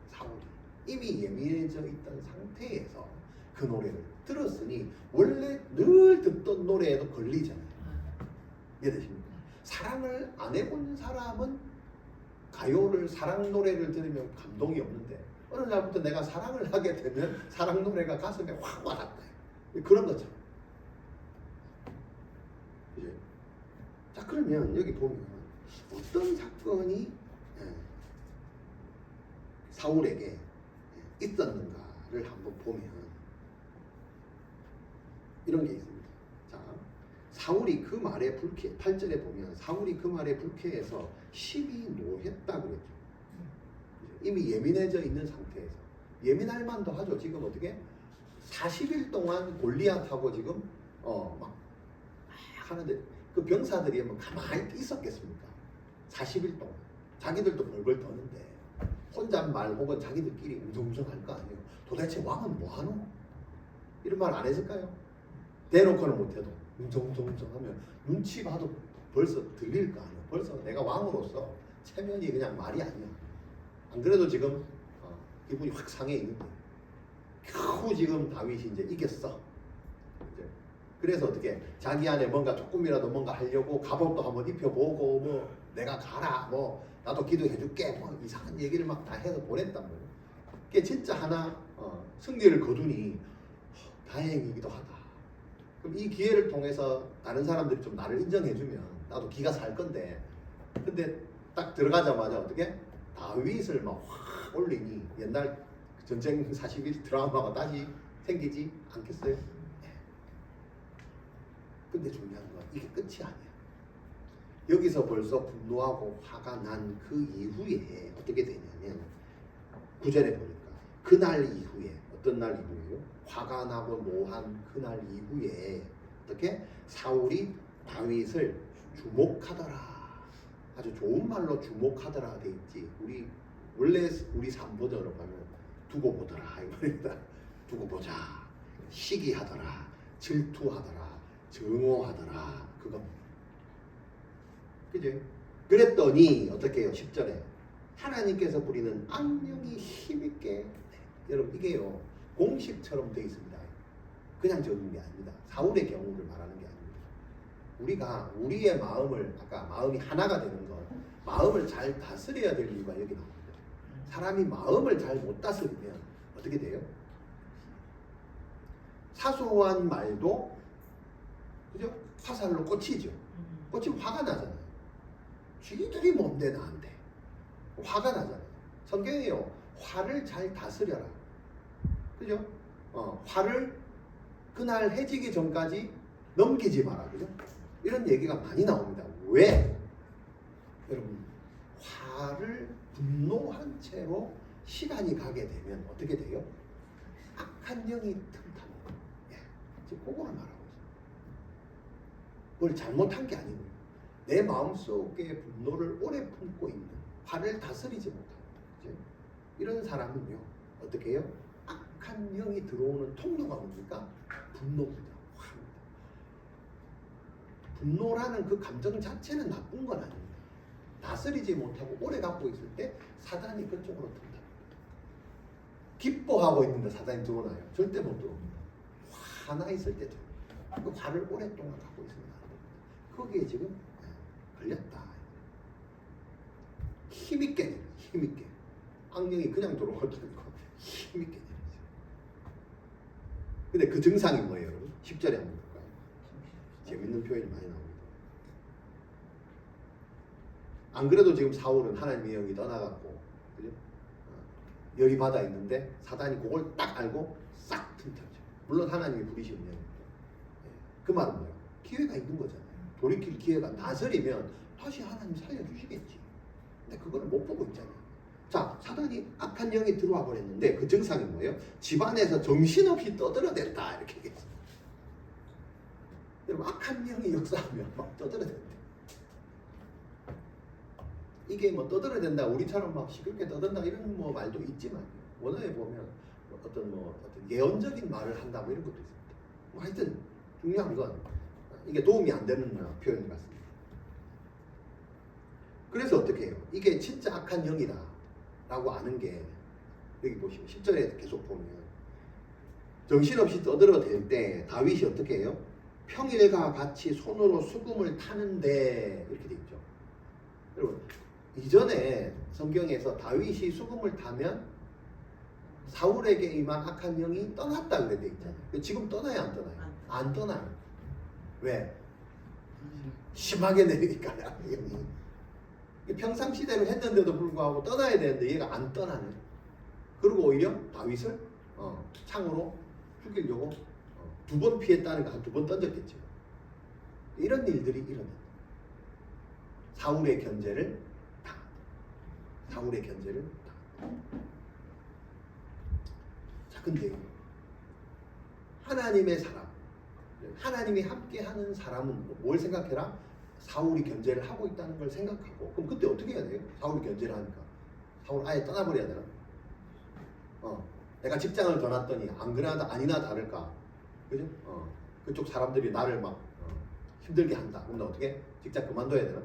사울이 이미 예민해져 있던 상태에서 그 노래를 들었으니 원래 늘 듣던 노래에도 걸리잖아요. 이해되십니까? 사랑을 안 해본 사람은 가요를 사랑 노래를 들으면 감동이 없는데 어느 날부터 내가 사랑을 하게 되면 사랑 노래가 가슴에 확 와닿다. 그런 거죠. 그죠? 자 그러면 여기 보면 어떤 사건이 사울에게 있었는가를 한번 보면 이런 게 있습니다. 자, 사울이 그 말에 불쾌, 8절에 보면 사울이 그 말에 불쾌해서 심히 노했다 그랬죠. 이미 예민해져 있는 상태에서 예민할 만도 하죠. 지금 어떻게 40일 동안 골리앗하고 지금 막 하는데 그 병사들이 뭐 가만히 있었겠습니까? 40일 동안 자기들도 벌벌 떠는데 혼잣말 혹은 자기들끼리 웅성웅성할 거 아니에요. 도대체 왕은 뭐하노? 이런 말 안 했을까요? 대놓고는 못해도 웅성웅성 하면 눈치 봐도 벌써 들릴 거 아니에요. 벌써 내가 왕으로서 체면이 그냥 말이 아니야. 안 그래도 지금 기분이 확 상해 있는데 겨우 지금 다윗이 이제 이겼어. 그래서 어떻게 자기 안에 뭔가 조금이라도 뭔가 하려고 갑옷도 한번 입혀보고 뭐 내가 가라 뭐 나도 기도해줄게 뭐 이상한 얘기를 막 다 해서 보냈단 말이에요. 그게 진짜 하나 승리를 거두니 다행이기도 하다. 그럼 이 기회를 통해서 다른 사람들이 좀 나를 인정해주면 나도 기가 살 건데 근데 딱 들어가자마자 어떻게 다윗을 막 확 올리니 옛날 전쟁 40일 드라마가 다시 생기지 않겠어요? 근데 중요한 건 이게 끝이 아니야. 여기서 벌써 분노하고 화가 난 그 이후에 어떻게 되냐면 9절에 보니까 그날 이후에 어떤 날 이후에요? 화가 나고 노한 그날 이후에 어떻게 사울이 다윗을 주목하더라. 아주 좋은 말로 주목하더라 돼 있지. 원래 우리 3버전으로 가면 두고 보더라 이 말입니다. 두고 보자. 시기하더라. 질투하더라. 증오하더라. 그겁니다. 그죠? 그랬더니 어떻게 해요? 10절에 하나님께서 부리는 악령이 힘있게 여러분 이게요 공식처럼 되어 있습니다. 그냥 적은 게 아닙니다. 사울의 경우를 말하는 게 아닙니다. 우리가 우리의 마음을 아까 마음이 하나가 되는 것 마음을 잘 다스려야 될 이유가 여기 나옵니다. 사람이 마음을 잘 못 다스리면 어떻게 돼요? 사소한 말도 그죠? 화살로 꽂히죠. 꽂히면 화가 나잖아요. 쥐들이 뭔데 나한테 화가 나잖아요. 성경에요 화를 잘 다스려라. 그죠? 화를 그날 해지기 전까지 넘기지 마라. 그죠? 이런 얘기가 많이 나옵니다. 왜? 여러분 화를 분노한 채로 시간이 가게 되면 어떻게 돼요? 악한 영이 틈타는 거예요. 지금 그거를 말하고 있어요. 뭘 잘못한 게 아니고 내 마음속에 분노를 오래 품고 있는 화를 다스리지 못하는 거죠. 이런 사람은요 어떻게 해요? 악한 영이 들어오는 통로가 뭡니까? 분노입니다. 화입니다. 분노라는 그 감정 자체는 나쁜 건 아닙니다. 다스리지 못하고 오래 갖고 있을 때 사단이 그쪽으로 든다. 기뻐하고 있는데 사단이 들어오나요? 절대 못 들어옵니다. 화나 있을 때 들어옵니다. 그 화를 오랫동안 갖고 있으면 안 됩니다. 거기에 지금 걸렸다. 힘있게 내려, 힘있게. 악령이 그냥 들어오지 않고 힘있게 내려요. 근데 그 증상이 뭐예요, 여러분? 10절에 한번 볼까요? 재밌는 표현이 많이 나옵니다. 안 그래도 지금 사울은 하나님의 영이 떠나갔고, 그죠? 열이 받아 있는데 사단이 그걸 딱 알고 싹 틈타죠. 물론 하나님이 부리시는 영입니다. 그 말은 뭐예요? 기회가 있는 거잖아요. 돌이킬 기회가 다스리면 다시 하나님 살려주시겠지. 근데 그거를 못 보고 있잖아요. 자, 사단이 악한 영이 들어와 버렸는데 그 증상이 뭐예요? 집안에서 정신없이 떠들어댄다 이렇게 얘기했어요. 여러분 악한 영이 역사하면 막 떠들어댄대. 이게 뭐 떠들어댄다 우리처럼 막 시끄럽게 떠든다 이런 뭐 말도 있지만 원어에 보면 어떤 예언적인 말을 한다 뭐 이런 것도 있습니다. 뭐 하여튼 중요한 건 이게 도움이 안 되는 표현 같습니다. 그래서 어떻게 해요? 이게 진짜 악한 영이다 라고 아는 게 여기 보시면 10절에 계속 보면 정신없이 떠들어댈 때 다윗이 어떻게 해요? 평일과 같이 손으로 수금을 타는데 이렇게 돼 있죠. 여러분 이전에 성경에서 다윗이 수금을 타면 사울에게 임한 악한 영이 떠났다 그래 돼 있잖아요. 지금 떠나요, 안 떠나요? 안 떠나요. 왜? 심하게 내리니까 영이. 평상시대로 했는데도 불구하고 떠나야 되는데 얘가 안 떠나네. 그리고 오히려 다윗을 창으로 죽이려고 2번 피했다는 거 한 2번 던졌겠죠. 이런 일들이 일어납니다. 사울의 견제를 당합니다. 자, 근데 하나님의 사람, 하나님이 함께하는 사람은 뭘 생각해라? 사울이 견제를 하고 있다는 걸 생각하고, 그럼 그때 어떻게 해야 돼요? 사울이 견제를 하니까 사울 아예 떠나버려야 되나? 내가 직장을 더 놨더니 안 그러나 아니나 다를까, 그죠? 그쪽 사람들이 나를 막 힘들게 한다. 그럼 나 어떻게 직장 그만둬야 되나?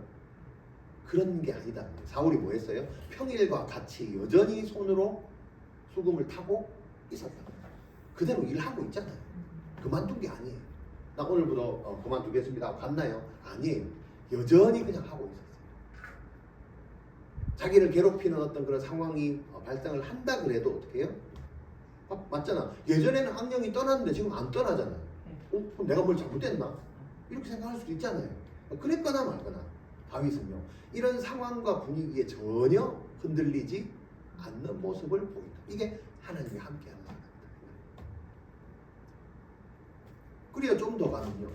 그런 게 아니다. 사울이 뭐 했어요? 평일과 같이 여전히 손으로 수금을 타고 있었다. 그대로 일하고 있잖아요. 그만둔 게 아니에요. 나 오늘부터 그만두겠습니다 하고 갔나요? 아니에요. 여전히 그냥 하고 있었어요. 자기를 괴롭히는 어떤 그런 상황이 발생을 한다 그래도 어떻게 해요? 맞잖아. 예전에는 악령이 떠났는데 지금 안 떠나잖아요. 그럼 내가 뭘 잘못했나? 이렇게 생각할 수도 있잖아요. 그랬거나 말거나. 다윗은요, 이런 상황과 분위기에 전혀 흔들리지 않는 모습을 보인다. 이게 하나님이 함께하는 사람입니다. 그리고 좀 더 가면요,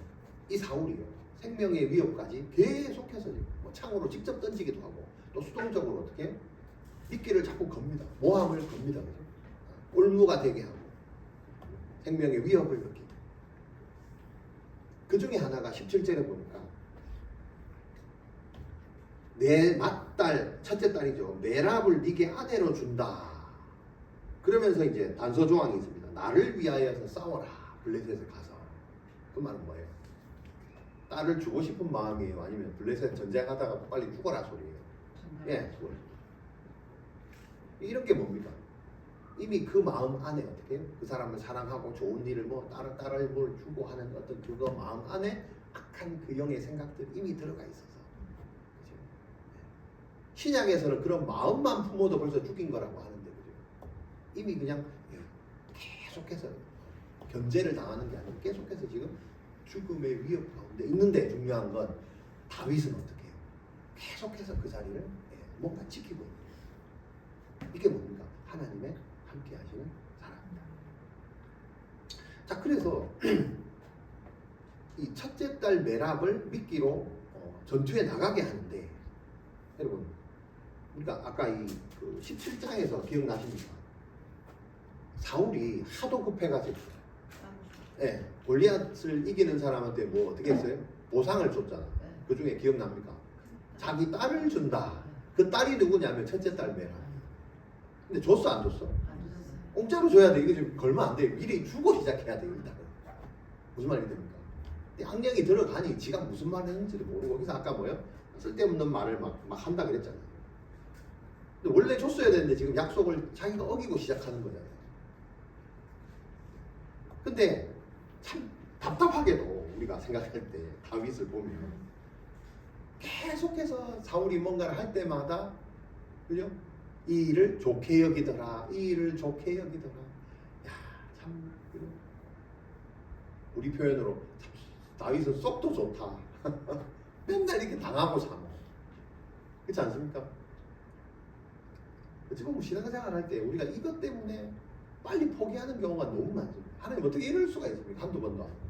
이 사울이요, 생명의 위협까지 계속해서 뭐 창으로 직접 던지기도 하고, 또 수동적으로 어떻게 미끼를 자꾸 겁니다. 모함을 겁니다. 그죠? 올무가 되게 하고 생명의 위협을 느끼고. 그 중에 하나가 17절에 보니까 내 맏딸, 첫째 딸이죠, 메랍을 네게 아내로 준다. 그러면서 이제 단서 조항이 있습니다. 나를 위하여서 싸워라. 블레셋에 가서. 그 말은 뭐예요? 딸을 주고 싶은 마음이에요? 아니면 블레셋 전쟁하다가 빨리 죽어라 소리예요? 예, 죽어라. 이런 게 뭡니까? 이미 그 마음 안에 어떻게 해요? 그 사람을 사랑하고 좋은 일을 뭐 딸을 뭘 주고 하는 어떤 그거 마음 안에 악한 그 영의 생각들이 이미 들어가 있어서. 그죠? 신약에서는 그런 마음만 품어도 벌써 죽인 거라고 하는데, 그죠? 이미 그냥 계속해서 견제를 당하는 게 아니고 계속해서 지금 죽음의 위협 가운데 있는데, 중요한 건 다윗은 어떻게 해요? 계속해서 그 자리를 뭔가 지키고 있는 거예요. 이게 뭡니까? 하나님의 함께 하시는 사람입니다. 자, 그래서 이 첫째 딸 메랍을 미끼로 전투에 나가게 하는데, 여러분, 우리가 아까 그 17장에서 기억나십니까? 사울이 하도 급해가지고 골리앗을 이기는 사람한테 뭐 어떻게 했어요? 보상을 줬잖아. 그 중에 기억납니까? 자기 딸을 준다. 그 딸이 누구냐면 첫째 딸 메랍. 근데 줬어, 안 줬어? 공짜로 줘야 돼. 이거 지금 걸면 안 돼. 미리 주고 시작해야 돼, 일단은. 무슨 말이 됩니까? 악령이 들어가니 지가 무슨 말을 했는지도 모르고, 거기서 아까 뭐요? 쓸데없는 말을 막 한다 그랬잖아요. 근데 원래 줬어야 되는데 지금 약속을 자기가 어기고 시작하는 거잖아요. 근데 참 답답하게도 우리가 생각할 때 다윗을 보면 계속해서 사울이 뭔가를 할 때마다, 그죠? 이 일을 좋게 여기더라. 이 일을 좋게 여기더라. 야, 참, 그죠? 우리 표현으로 참, 다윗은 쏙도 좋다. 맨날 이렇게 당하고 사노. 그렇지 않습니까? 지금 신앙생활 할 때 우리가 이것 때문에 빨리 포기하는 경우가 너무 많습니다. 하나님 어떻게 이럴 수가 있습니까? 한두 번도 아니고.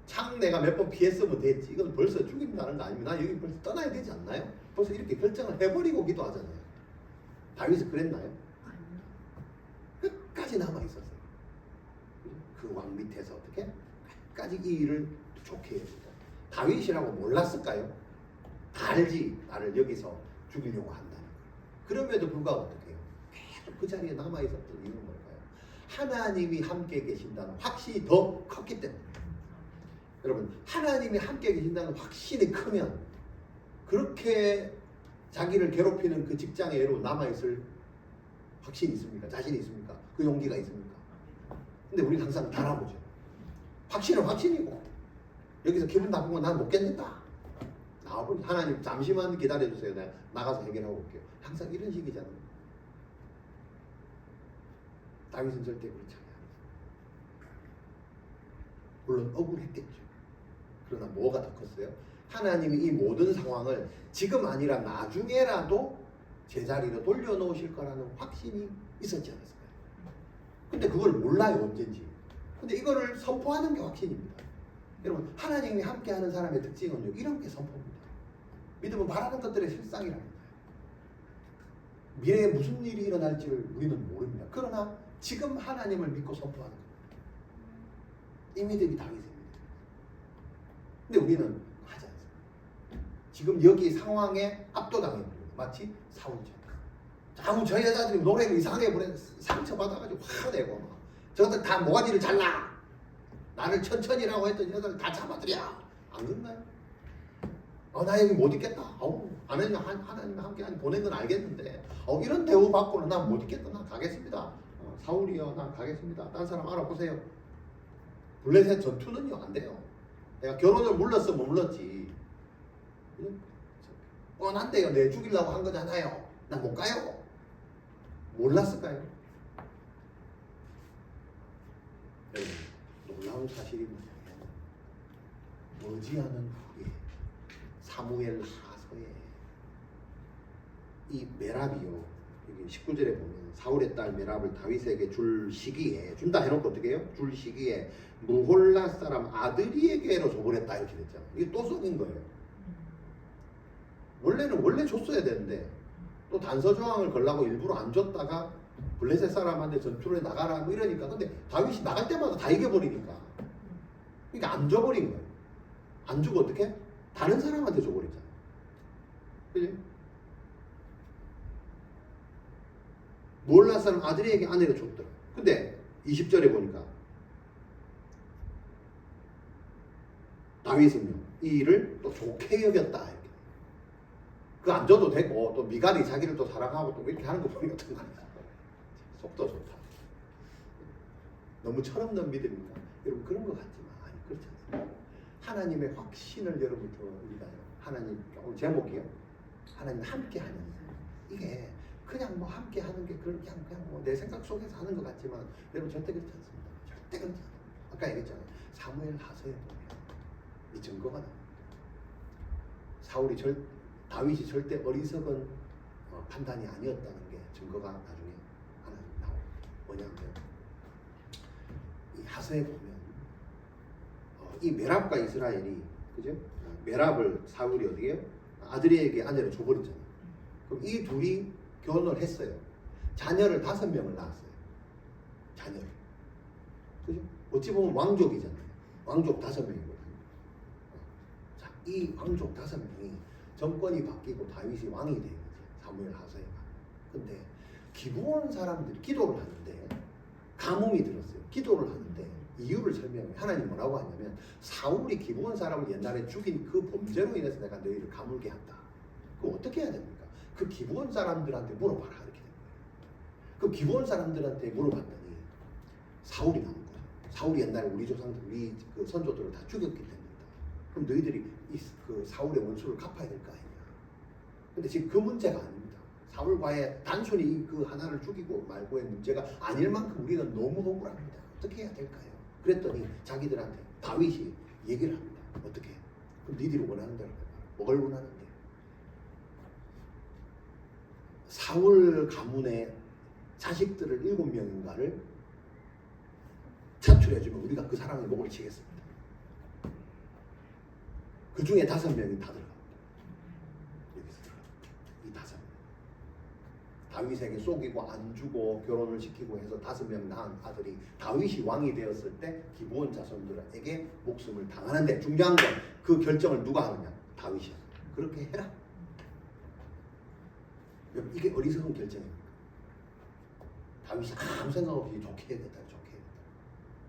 창 내가 몇 번 피했으면 됐지. 이건 벌써 죽인다는 거 아니면 나 여기 벌써 떠나야 되지 않나요? 벌써 이렇게 결정을 해버리고 기도하잖아요. 다윗은 그랬나요? 끝까지 남아 있었어요. 그 왕 밑에서 어떻게 끝까지 이 일을 좋게 해주고. 다윗이라고 몰랐을까요? 다 알지. 나를 여기서 죽이려고 한다는 걸. 그럼에도 불구하고 어떻게 해요? 계속 그 자리에 남아 있었던 이유는 뭘까요? 하나님이 함께 계신다는 확신이 더 컸기 때문에. 여러분, 하나님이 함께 계신다는 확신이 크면 그렇게 자기를 괴롭히는 그 직장에 여러분 남아있을 확신이 있습니까? 자신이 있습니까? 그 용기가 있습니까? 근데 우리는 항상 달아보죠. 확신은 확신이고, 여기서 기분 나쁜 건 난 못 견딘다. 나와버리. 하나님 잠시만 기다려주세요. 내가 나가서 해결하고 올게요. 항상 이런 식이잖아요. 다윗은 절대 그렇지 않아요. 물론 억울했겠죠. 그러나 뭐가 더 컸어요? 하나님이 이 모든 상황을 지금 아니라 나중에라도 제자리로 돌려놓으실 거라는 확신이 있었지 않았을까요? 근데 그걸 몰라요, 언젠지. 근데 이거를 선포하는 게 확신입니다. 여러분, 하나님이 함께하는 사람의 특징은요, 이런 게 선포입니다. 믿음은 바라는 것들의 실상이랍니다. 미래에 무슨 일이 일어날지를 우리는 모릅니다. 그러나 지금 하나님을 믿고 선포하는 겁니다. 이 믿음이 다윗입니다. 근데 우리는 하지 않습니다. 지금 여기 상황에 압도당했고 마치 사울처럼. 자꾸 저 여자들이 노래를 이상하게 부르는 상처받아가지고 화가 내고 저들 다 모가지를 잘라. 나를 천천히라고 했던 여자들 다 잡아들여. 안 그런가요? 나 여기 못 있겠다. 하나님 함께 보낸 건 알겠는데 이런 대우 받고는 난 못 있겠다. 난 가겠습니다. 사울이요, 난 가겠습니다. 딴 사람 알아보세요. 블레셋 전투는요, 안 돼요. 내가 결혼을 물렀으면 물렀지. 뻔한데요. 내 죽이려고 한 거잖아요. 나 못 가요. 몰랐을까요? 여러분, 놀라운 사실이 뭐냐면 머지않은 후에 사무엘 하서에 이 메랍이요. 여기 19절에 보면 사울의 딸 메랍을 다윗에게 줄 시기에 준다 해놓고 어떻게 해요? 줄 시기에 무홀라 사람 아드리에게로 줘버렸다 이렇게 됐잖아요. 이게 또 속인 거예요. 원래 줬어야 되는데 또 단서 조항을 걸라고 일부러 안 줬다가 블레셋 사람한테 전투를 나가라 뭐 이러니까 근데 다윗이 나갈 때마다 다 이겨버리니까 그러니까 안 줘버린 거예요. 안 주고 어떻게? 다른 사람한테 줘버리잖아요. 그지? 몰라 사람 아들에게 아내를 줬더라. 근데 20절에 보니까 다윗은요 이 일을 또 좋게 여겼다 이렇게. 그 안 줘도 되고 또 미갈이 자기를 또 사랑하고 또 이렇게 하는 거 보니까 어떤 말이야. 속도 좋다. 너무 철없는 믿음입니다. 여러분 그런 것 같지만 아니 그렇지 않습니다. 하나님의 확신을 여러분부터 우리가 하나님 오늘 제목이요. 하나님 함께하는 이게 그냥 뭐 함께하는 게 그냥 뭐 내 생각 속에서 하는 것 같지만 여러분 절대 그렇지 않습니다. 절대 그렇지 않아요. 아까 얘기했잖아요. 사무엘 하서에 보면 이 증거가 나옵니다. 다윗이 절대 어리석은 판단이 아니었다는 게 증거가 나중에 하나 나옵니다. 뭐냐면 이 하서에 보면 이 메랍과 이스라엘이 그죠? 메랍을 사울이 어떻게 해요? 아들에게 아내를 줘버렸잖아요. 그럼 이 둘이 결혼을 했어요. 자녀를 5명을 낳았어요. 자녀를. 그죠? 어찌 보면 왕족이잖아요. 왕족 5명이거든요. 자, 이 왕족 5명이 정권이 바뀌고 다윗이 왕이 된 거지. 사무엘 하서에가. 근데 기브온 사람들이 기도를 하는데 가뭄이 들었어요. 기도를 하는데 이유를 설명해. 하나님 뭐라고 하냐면 사울이 기브온 사람을 옛날에 죽인 그 범죄로 인해서 내가 너희를 가물게 한다. 그거 어떻게 해야 됩니까? 그 기브온 사람들한테 물어봐라 이렇게 된 거예요. 그 기브온 사람들한테 물어봤더니 사울이 나온 거예요. 사울이 옛날에 우리 조상들, 우리 그 선조들을 다 죽였기 때문이다. 그럼 너희들이 그 사울의 원수를 갚아야 될 거 아니냐. 근데 지금 그 문제가 아닙니다. 사울과의 단순히 그 하나를 죽이고 말고의 문제가 아닐 만큼 우리는 너무 억울합니다. 어떻게 해야 될까요? 그랬더니 자기들한테 다윗이 얘기를 합니다. 어떻게? 그럼 니들이 원하는 대로 해봐. 뭘 원하는데? 사울 가문의 자식들을 7명인가를 차출해주면 우리가 그 사람의 목을 치겠습니다. 그 중에 5명이 다 들어갑니다. 여기서 들어갑니다. 이 5명. 다윗에게 속이고 안 주고 결혼을 시키고 해서 5명 낳은 아들이 다윗이 왕이 되었을 때 기브온 자손들에게 목숨을 당하는데 중요한 건 그 결정을 누가 하느냐? 다윗이야. 그렇게 해라. 이게 어리석은 결정입니다. 다윗이 아무 생각 없이 좋게 해야겠다. 좋게 해야겠다.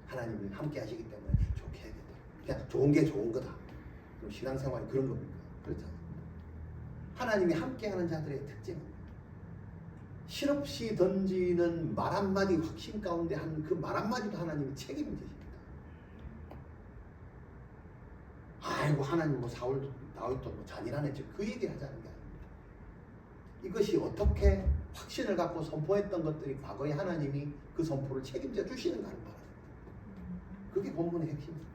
하나님이 함께 하시기 때문에 좋게 해야겠다. 그냥 좋은 게 좋은 거다. 신앙생활이 그런 겁니까? 그렇지 않습니다. 하나님이 함께하는 자들의 특징은 실없이 던지는 말 한마디 확신 가운데 한 그 말 한마디도 하나님이 책임을 지십니다. 아이고 하나님 뭐 사울도 다윗도 뭐 잔인하네 지금 그 얘기 하자는 게 아닙니다. 이것이 어떻게 확신을 갖고 선포했던 것들이 과거에 하나님이 그 선포를 책임져 주시는가를 말합니다. 그게 본문의 핵심입니다.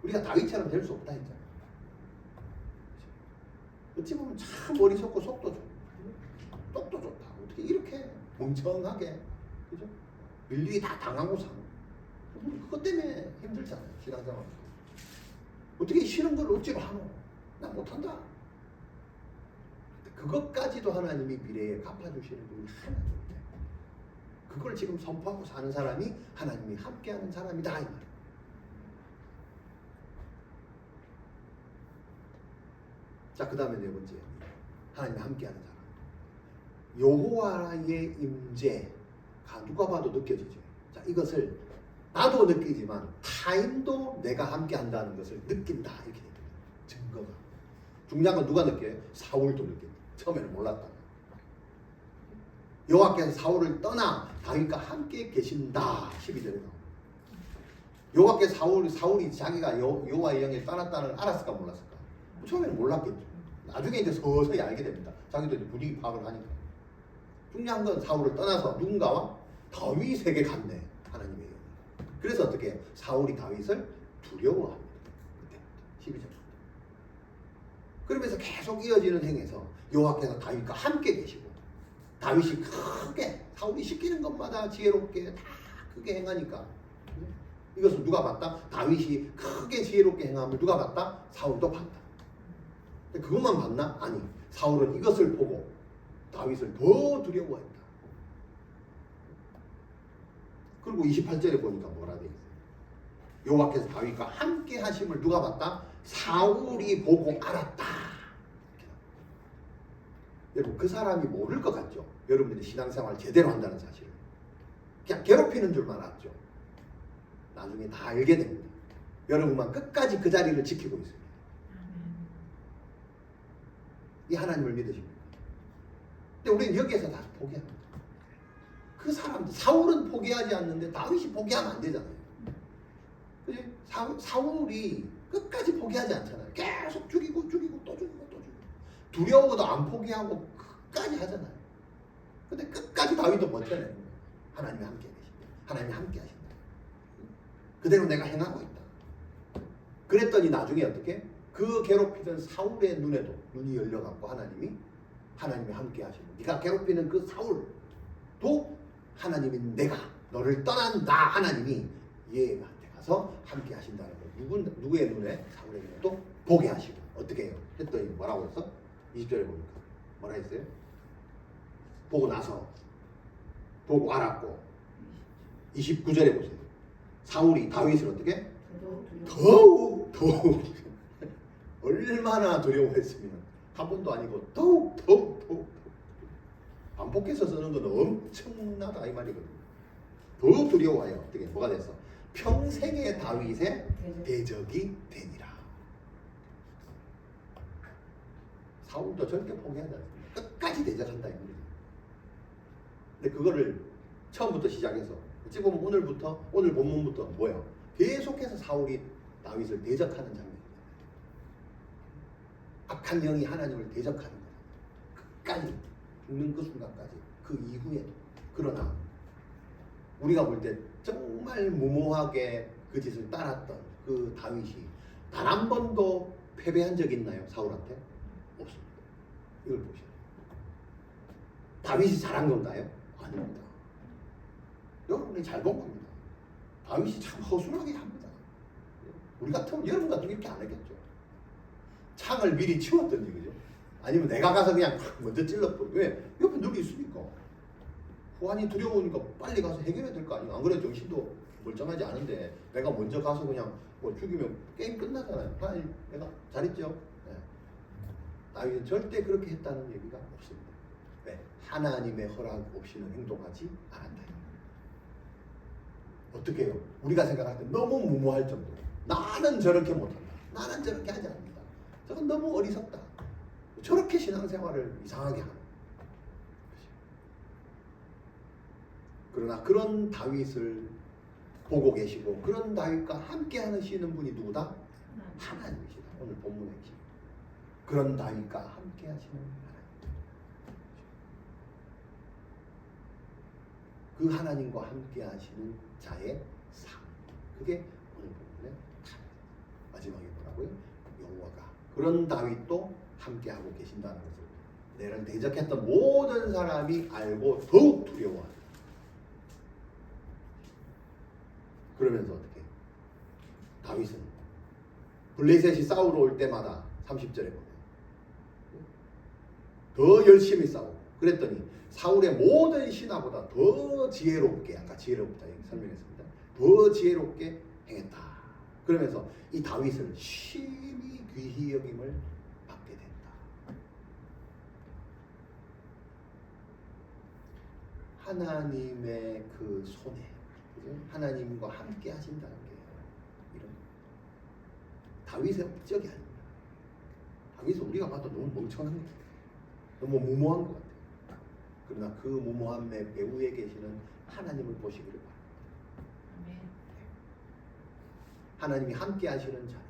우리가 다윗처럼 될 수 없다 했잖아요. 어찌 보면 참 어리석고 속도 좋고 똑도 좋다. 어떻게 이렇게 멍청하게 그죠? 인류이 다 당하고 사는 그것 때문에 힘들잖아요. 신앙생활. 어떻게 싫은 걸 억지로 하노? 나 못한다. 그것까지도 하나님이 미래에 갚아주시는 분이 하나님인데 그걸 지금 선포하고 사는 사람이 하나님이 함께하는 사람이다 이 말이에요. 자, 그 다음에 네 번째 하나님이 함께하는 사람. 여호와의 임재가 누가 봐도 느껴지죠. 자, 이것을 나도 느끼지만 타인도 내가 함께한다는 것을 느낀다 이렇게 됩니다. 증거가. 중요한 건 누가 느껴요? 사울도 느낀다. 처음에는 몰랐다. 여호와께서 사울을 떠나 다윗과 함께 계신다 12절에 나옵니다. 여호와께서 사울이 자기가 여호와의 영에 떠났다는 걸 알았을까 몰랐을까? 처음에는 몰랐겠죠. 나중에 이제 서서히 알게 됩니다. 자기도 이제 분위기 파악을 하니까. 중요한 건 사울을 떠나서 누군가와 다윗에게 갔네. 하나님의 영. 그래서 어떻게 해요? 사울이 다윗을 두려워합니다. 그때부터 12절. 그러면서 계속 이어지는 행에서 여호와께서 다윗과 함께 계시고 다윗이 크게 사울이 시키는 것마다 지혜롭게 다 크게 행하니까 이것을 누가 봤다? 다윗이 크게 지혜롭게 행함을 누가 봤다? 사울도 봤다. 그것만 봤나? 아니. 사울은 이것을 보고 다윗을 더 두려워했다. 그리고 28절에 보니까 뭐라 되어 있어요? 여호와께서 다윗과 함께 하심을 누가 봤다? 사울이 보고 알았다. 여러분 그 사람이 모를 것 같죠? 여러분들이 신앙생활 제대로 한다는 사실을. 그냥 괴롭히는 줄만 알았죠. 나중에 다 알게 됩니다. 여러분만 끝까지 그 자리를 지키고 있어요. 이 하나님을 믿으십니다. 근데 우리는 여기에서 다 포기합니다. 그 사람들 사울은 포기하지 않는데 다윗이 포기하면 안 되잖아요. 그지? 사울이 끝까지 포기하지 않잖아요. 계속 죽이고 또 죽이고. 두려워도 안 포기하고 끝까지 하잖아요. 근데 끝까지 다윗도 버텨내는 거예요. 하나님이 함께 계신다. 하나님이 함께 하신다. 그대로 내가 행하고 있다. 그랬더니 나중에 어떻게? 그 괴롭히던 사울의 눈에도 눈이 열려갖고 하나님이 함께 하시고 네가 괴롭히는 그 사울도 하나님이 내가 너를 떠난다 하나님이 얘한테 가서 함께 하신다는 거. 누구의 눈에? 사울의 눈에도 보게 하시고 어떻게 해요? 했더니 뭐라고 했어? 20절에 보니까 뭐라 했어요? 보고 나서 보고 알았고 29절에 보세요. 사울이 다윗을 어떻게? 더욱 얼마나 두려워했으면 한 번도 아니고 더욱 반복해서 쓰는 건 엄청나다 이 말이거든요. 더욱 두려워해요. 어떻게 뭐가 됐어? 평생의 다윗의 대적이 되니라. 사울도 절대 포기하지 않습니다. 끝까지 대적한다 이 말이죠. 근데 그거를 처음부터 시작해서 어찌 보면 오늘 본문부터 뭐예요? 계속해서 사울이 다윗을 대적하는 장면. 악한 영이 하나님을 대적하는 거예요. 끝까지 죽는 그 순간까지 그 이후에도. 그러나 우리가 볼 때 정말 무모하게 그 짓을 따랐던 그 다윗이 단 한 번도 패배한 적 있나요? 사울한테? 없습니다. 이걸 보셔야 돼요. 다윗이 잘한 건가요? 아닙니다. 여러분이 잘 본 겁니다. 다윗이 참 허술하게 합니다. 우리 같으면 여러분 같으면 이렇게 안 했겠죠. 창을 미리 치웠던지 그죠? 아니면 내가 가서 그냥 먼저 찔렀고 왜? 옆에 누구 있으니까 후환이 두려우니까 빨리 가서 해결해야 될 거 아니에요. 안 그래도 정신도 멀쩡하지 않은데 내가 먼저 가서 그냥 뭐 죽이면 게임 끝나잖아요. 하나님 내가 잘했죠? 네. 다윗은 절대 그렇게 했다는 얘기가 없습니다. 네. 하나님의 허락 없이는 행동하지 않았다. 어떻게 해요? 우리가 생각할 때 너무 무모할 정도로 나는 저렇게 못한다. 나는 저렇게 하지 않는다. 저건 너무 어리석다. 저렇게 신앙생활을 이상하게 하는. 그러나 그런 다윗을 보고 계시고 그런 다윗과 함께 하시는 분이 누구다? 하나님이시다. 오늘 본문에 계신 그런 다윗과 함께 하시는 하나님. 그 하나님과 함께 하시는 자의 삶. 그게 오늘 본문의 답. 마지막에 뭐라고요? 여호와가 그런 다윗도 함께 하고 계신다는 것을 내를 대적했던 모든 사람이 알고 더욱 두려워한다. 그러면서 어떻게? 다윗은 블레셋이 싸우러 올 때마다 30절에 보면 더 열심히 싸우고 그랬더니 사울의 모든 신하보다 더 지혜롭게, 아까 지혜롭다 설명했습니다. 더 지혜롭게 행했다. 그러면서 이 다윗을 심히 귀히 여김을 받게 된다. 하나님의 그 손에 하나님과 함께 하신다는 게 이런 다윗의 업적이 아닙니다. 다윗은 우리가 봐도 너무 멍청한 것 같아요. 너무 무모한 것 같아요. 그러나 그 무모함의 배후에 계시는 하나님을 보시기를 바랍니다. 하나님이 함께 하시는 자는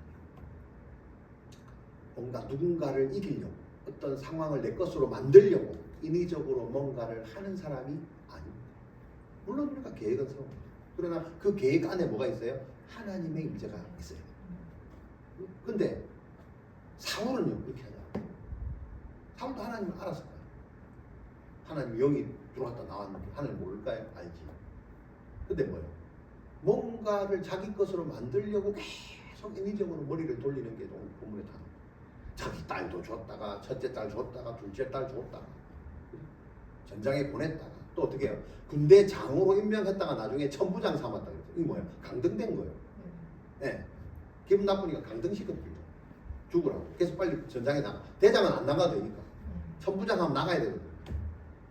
뭔가 누군가를 이기려고 어떤 상황을 내 것으로 만들려고 인위적으로 뭔가를 하는 사람이 아닙니다. 물론 우리가 계획은 세웁니다. 그러나 그 계획 안에 뭐가 있어요? 하나님의 임재가 있어요. 근데 사울은요 그렇게 하냐? 사울도 하나님을 알았을 거예요. 하나님 영이 들어왔다 나왔는데 하나님 모를까요? 알지. 근데 뭐예요? 뭔가를 자기 것으로 만들려고 계속 인위적으로 머리를 돌리는 게 오늘 본문에 다 자기 딸도 줬다가 첫째 딸 줬다가 둘째 딸 줬다가 전장에 보냈다가 또 어떻게 해요? 군대 장으로 임명했다가 나중에 천부장 삼았다 그랬어요. 이게 뭐예요? 강등된 거예요. 네. 기분 나쁘니까 강등시켰거든요. 죽으라고. 그래서 빨리 전장에 나가. 대장은 안 나가도 되니까. 천부장 하면 나가야 되거든요.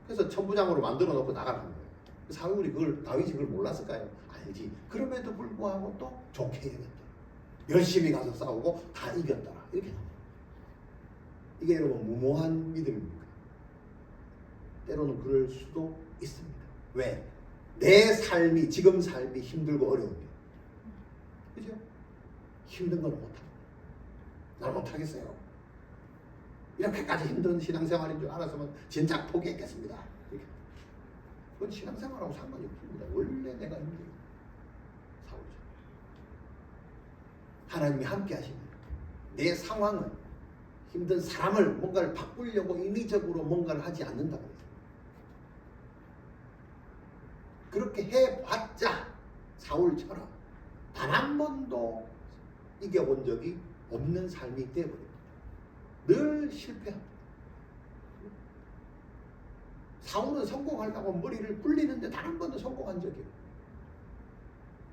그래서 천부장으로 만들어 놓고 나가라는 거예요. 사울이 그걸, 다윗이 그걸 몰랐을까요? 알지. 그럼에도 불구하고 또 좋게 여겼다. 열심히 가서 싸우고 다 이겼더라. 이렇게 나와요. 이게 여러분 무모한 믿음입니까? 때로는 그럴 수도 있습니다. 왜? 내 삶이, 지금 삶이 힘들고 어려운데. 그죠? 힘든 건 못합니다. 날 못하겠어요. 이렇게까지 힘든 신앙생활인 줄 알았으면 진작 포기했겠습니다. 이렇게. 그건 신앙생활하고 상관이 없습니다. 원래 내가 힘들어요. 사오죠. 하나님이 함께 하시는 내 상황은 힘든 사람을 뭔가를 바꾸려고 인위적으로 뭔가를 하지 않는다 그랬어요. 그렇게 해봤자 사울처럼 단 한 번도 이겨본 적이 없는 삶이 되어버립니다. 늘 실패합니다. 사울은 성공하려고 머리를 굴리는데 단 한 번도 성공한 적이 없어요.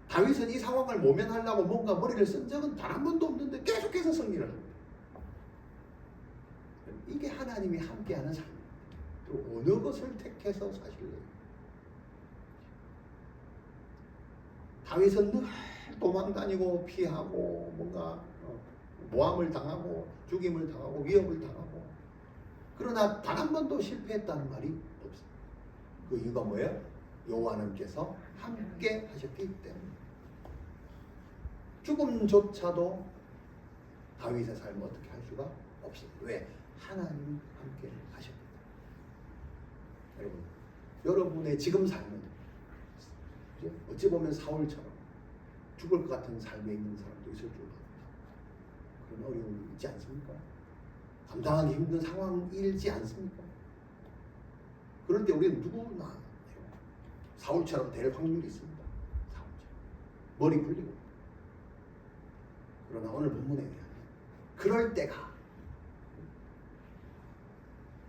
다윗은 이 상황을 모면하려고 뭔가 머리를 쓴 적은 단 한 번도 없는데 계속해서 승리를 합니다. 이게 하나님이 함께하는 삶입니다. 또 어느 것을 택해서 사실래요? 다윗은 늘 도망다니고 피하고 뭔가 모함을 당하고 죽임을 당하고 위협을 당하고 그러나 단 한 번도 실패했다는 말이 없어요. 그 이유가 뭐예요? 여호와 하나님께서 함께 하셨기 때문에. 죽음조차도 다윗의 삶을 어떻게 할 수가 없습니다. 왜? 하나님이 함께 하셨습니다. 여러분의 지금 삶은 어찌 보면 사울처럼 죽을 것 같은 삶에 있는 사람도 있을 줄 압니다. 그런 어려움이 있지 않습니까? 감당하기 힘든 상황이지 않습니까? 그럴 때 우리는 누구나 사울처럼 될 확률이 있습니다. 사울처럼. 머리 풀리고. 그러나 오늘 본문에 의하면 그럴 때가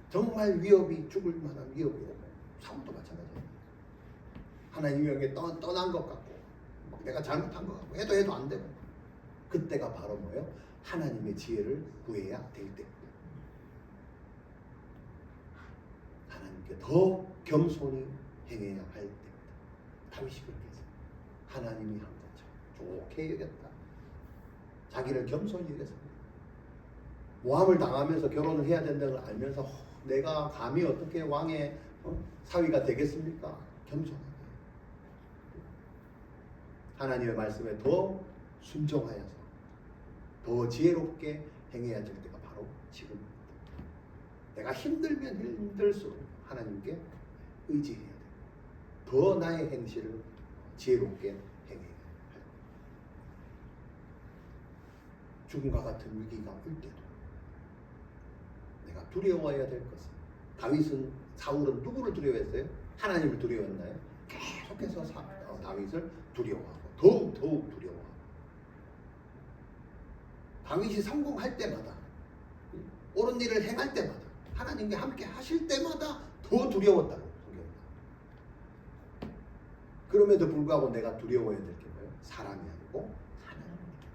정말 위협이 죽을 만한 위협이 오고 사울도 마찬가지예요. 하나님에게 떠난 것 같고 내가 잘못한 것 같고 해도 안 되고 그때가 바로 뭐예요? 하나님의 지혜를 구해야 될 때입니다. 하나님께 더 겸손히 행해야 할 때입니다. 다윗이 그렇게 했어요. 하나님이 한 것처럼 좋게 여겼다. 자기를 겸손히 여겼습니다. 모함을 당하면서 결혼을 해야 된다는 걸 알면서 내가 감히 어떻게 왕의 사위가 되겠습니까? 겸손하게 하나님의 말씀에 더 순종하여서 더 지혜롭게 행해야 될 때가 바로 지금입니다. 내가 힘들면 힘들수록 하나님께 의지해야 돼요. 더 나의 행실을 지혜롭게 행해야 할 죽음과 같은 위기가 올 때도 내가 두려워해야 될 것은 다윗은 사울은 누구를 두려워했어요? 하나님을 두려워했나요? 계속해서 다윗을 두려워하고 더욱 두려워하고 다윗이 성공할 때마다 옳은 일을 행할 때마다 하나님과 함께 하실 때마다 더 두려웠다고 성경입니다. 그럼에도 불구하고 내가 두려워해야 될 게 뭐예요? 사람이 아니고 하나님입니다.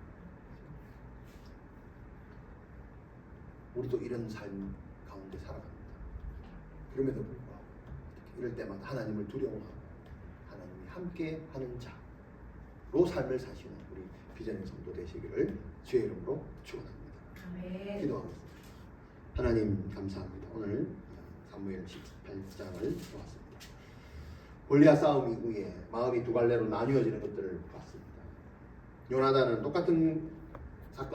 우리도 이런 삶 가운데 살아갑니다. 그럼에도 불구하고 이럴 때마다 하나님을 두려워하고 하나님이 함께 하는 자로 삶을 사시는 우리 비전의 성도 되시기를 주의 이름으로 축원합니다. 아멘. 기도하겠습니다. 하나님 감사합니다. 오늘 사무엘 18장을 보았습니다. 골리앗 싸움 이후에 마음이 두 갈래로 나뉘어지는 것들을 봤습니다. 요나단은 똑같은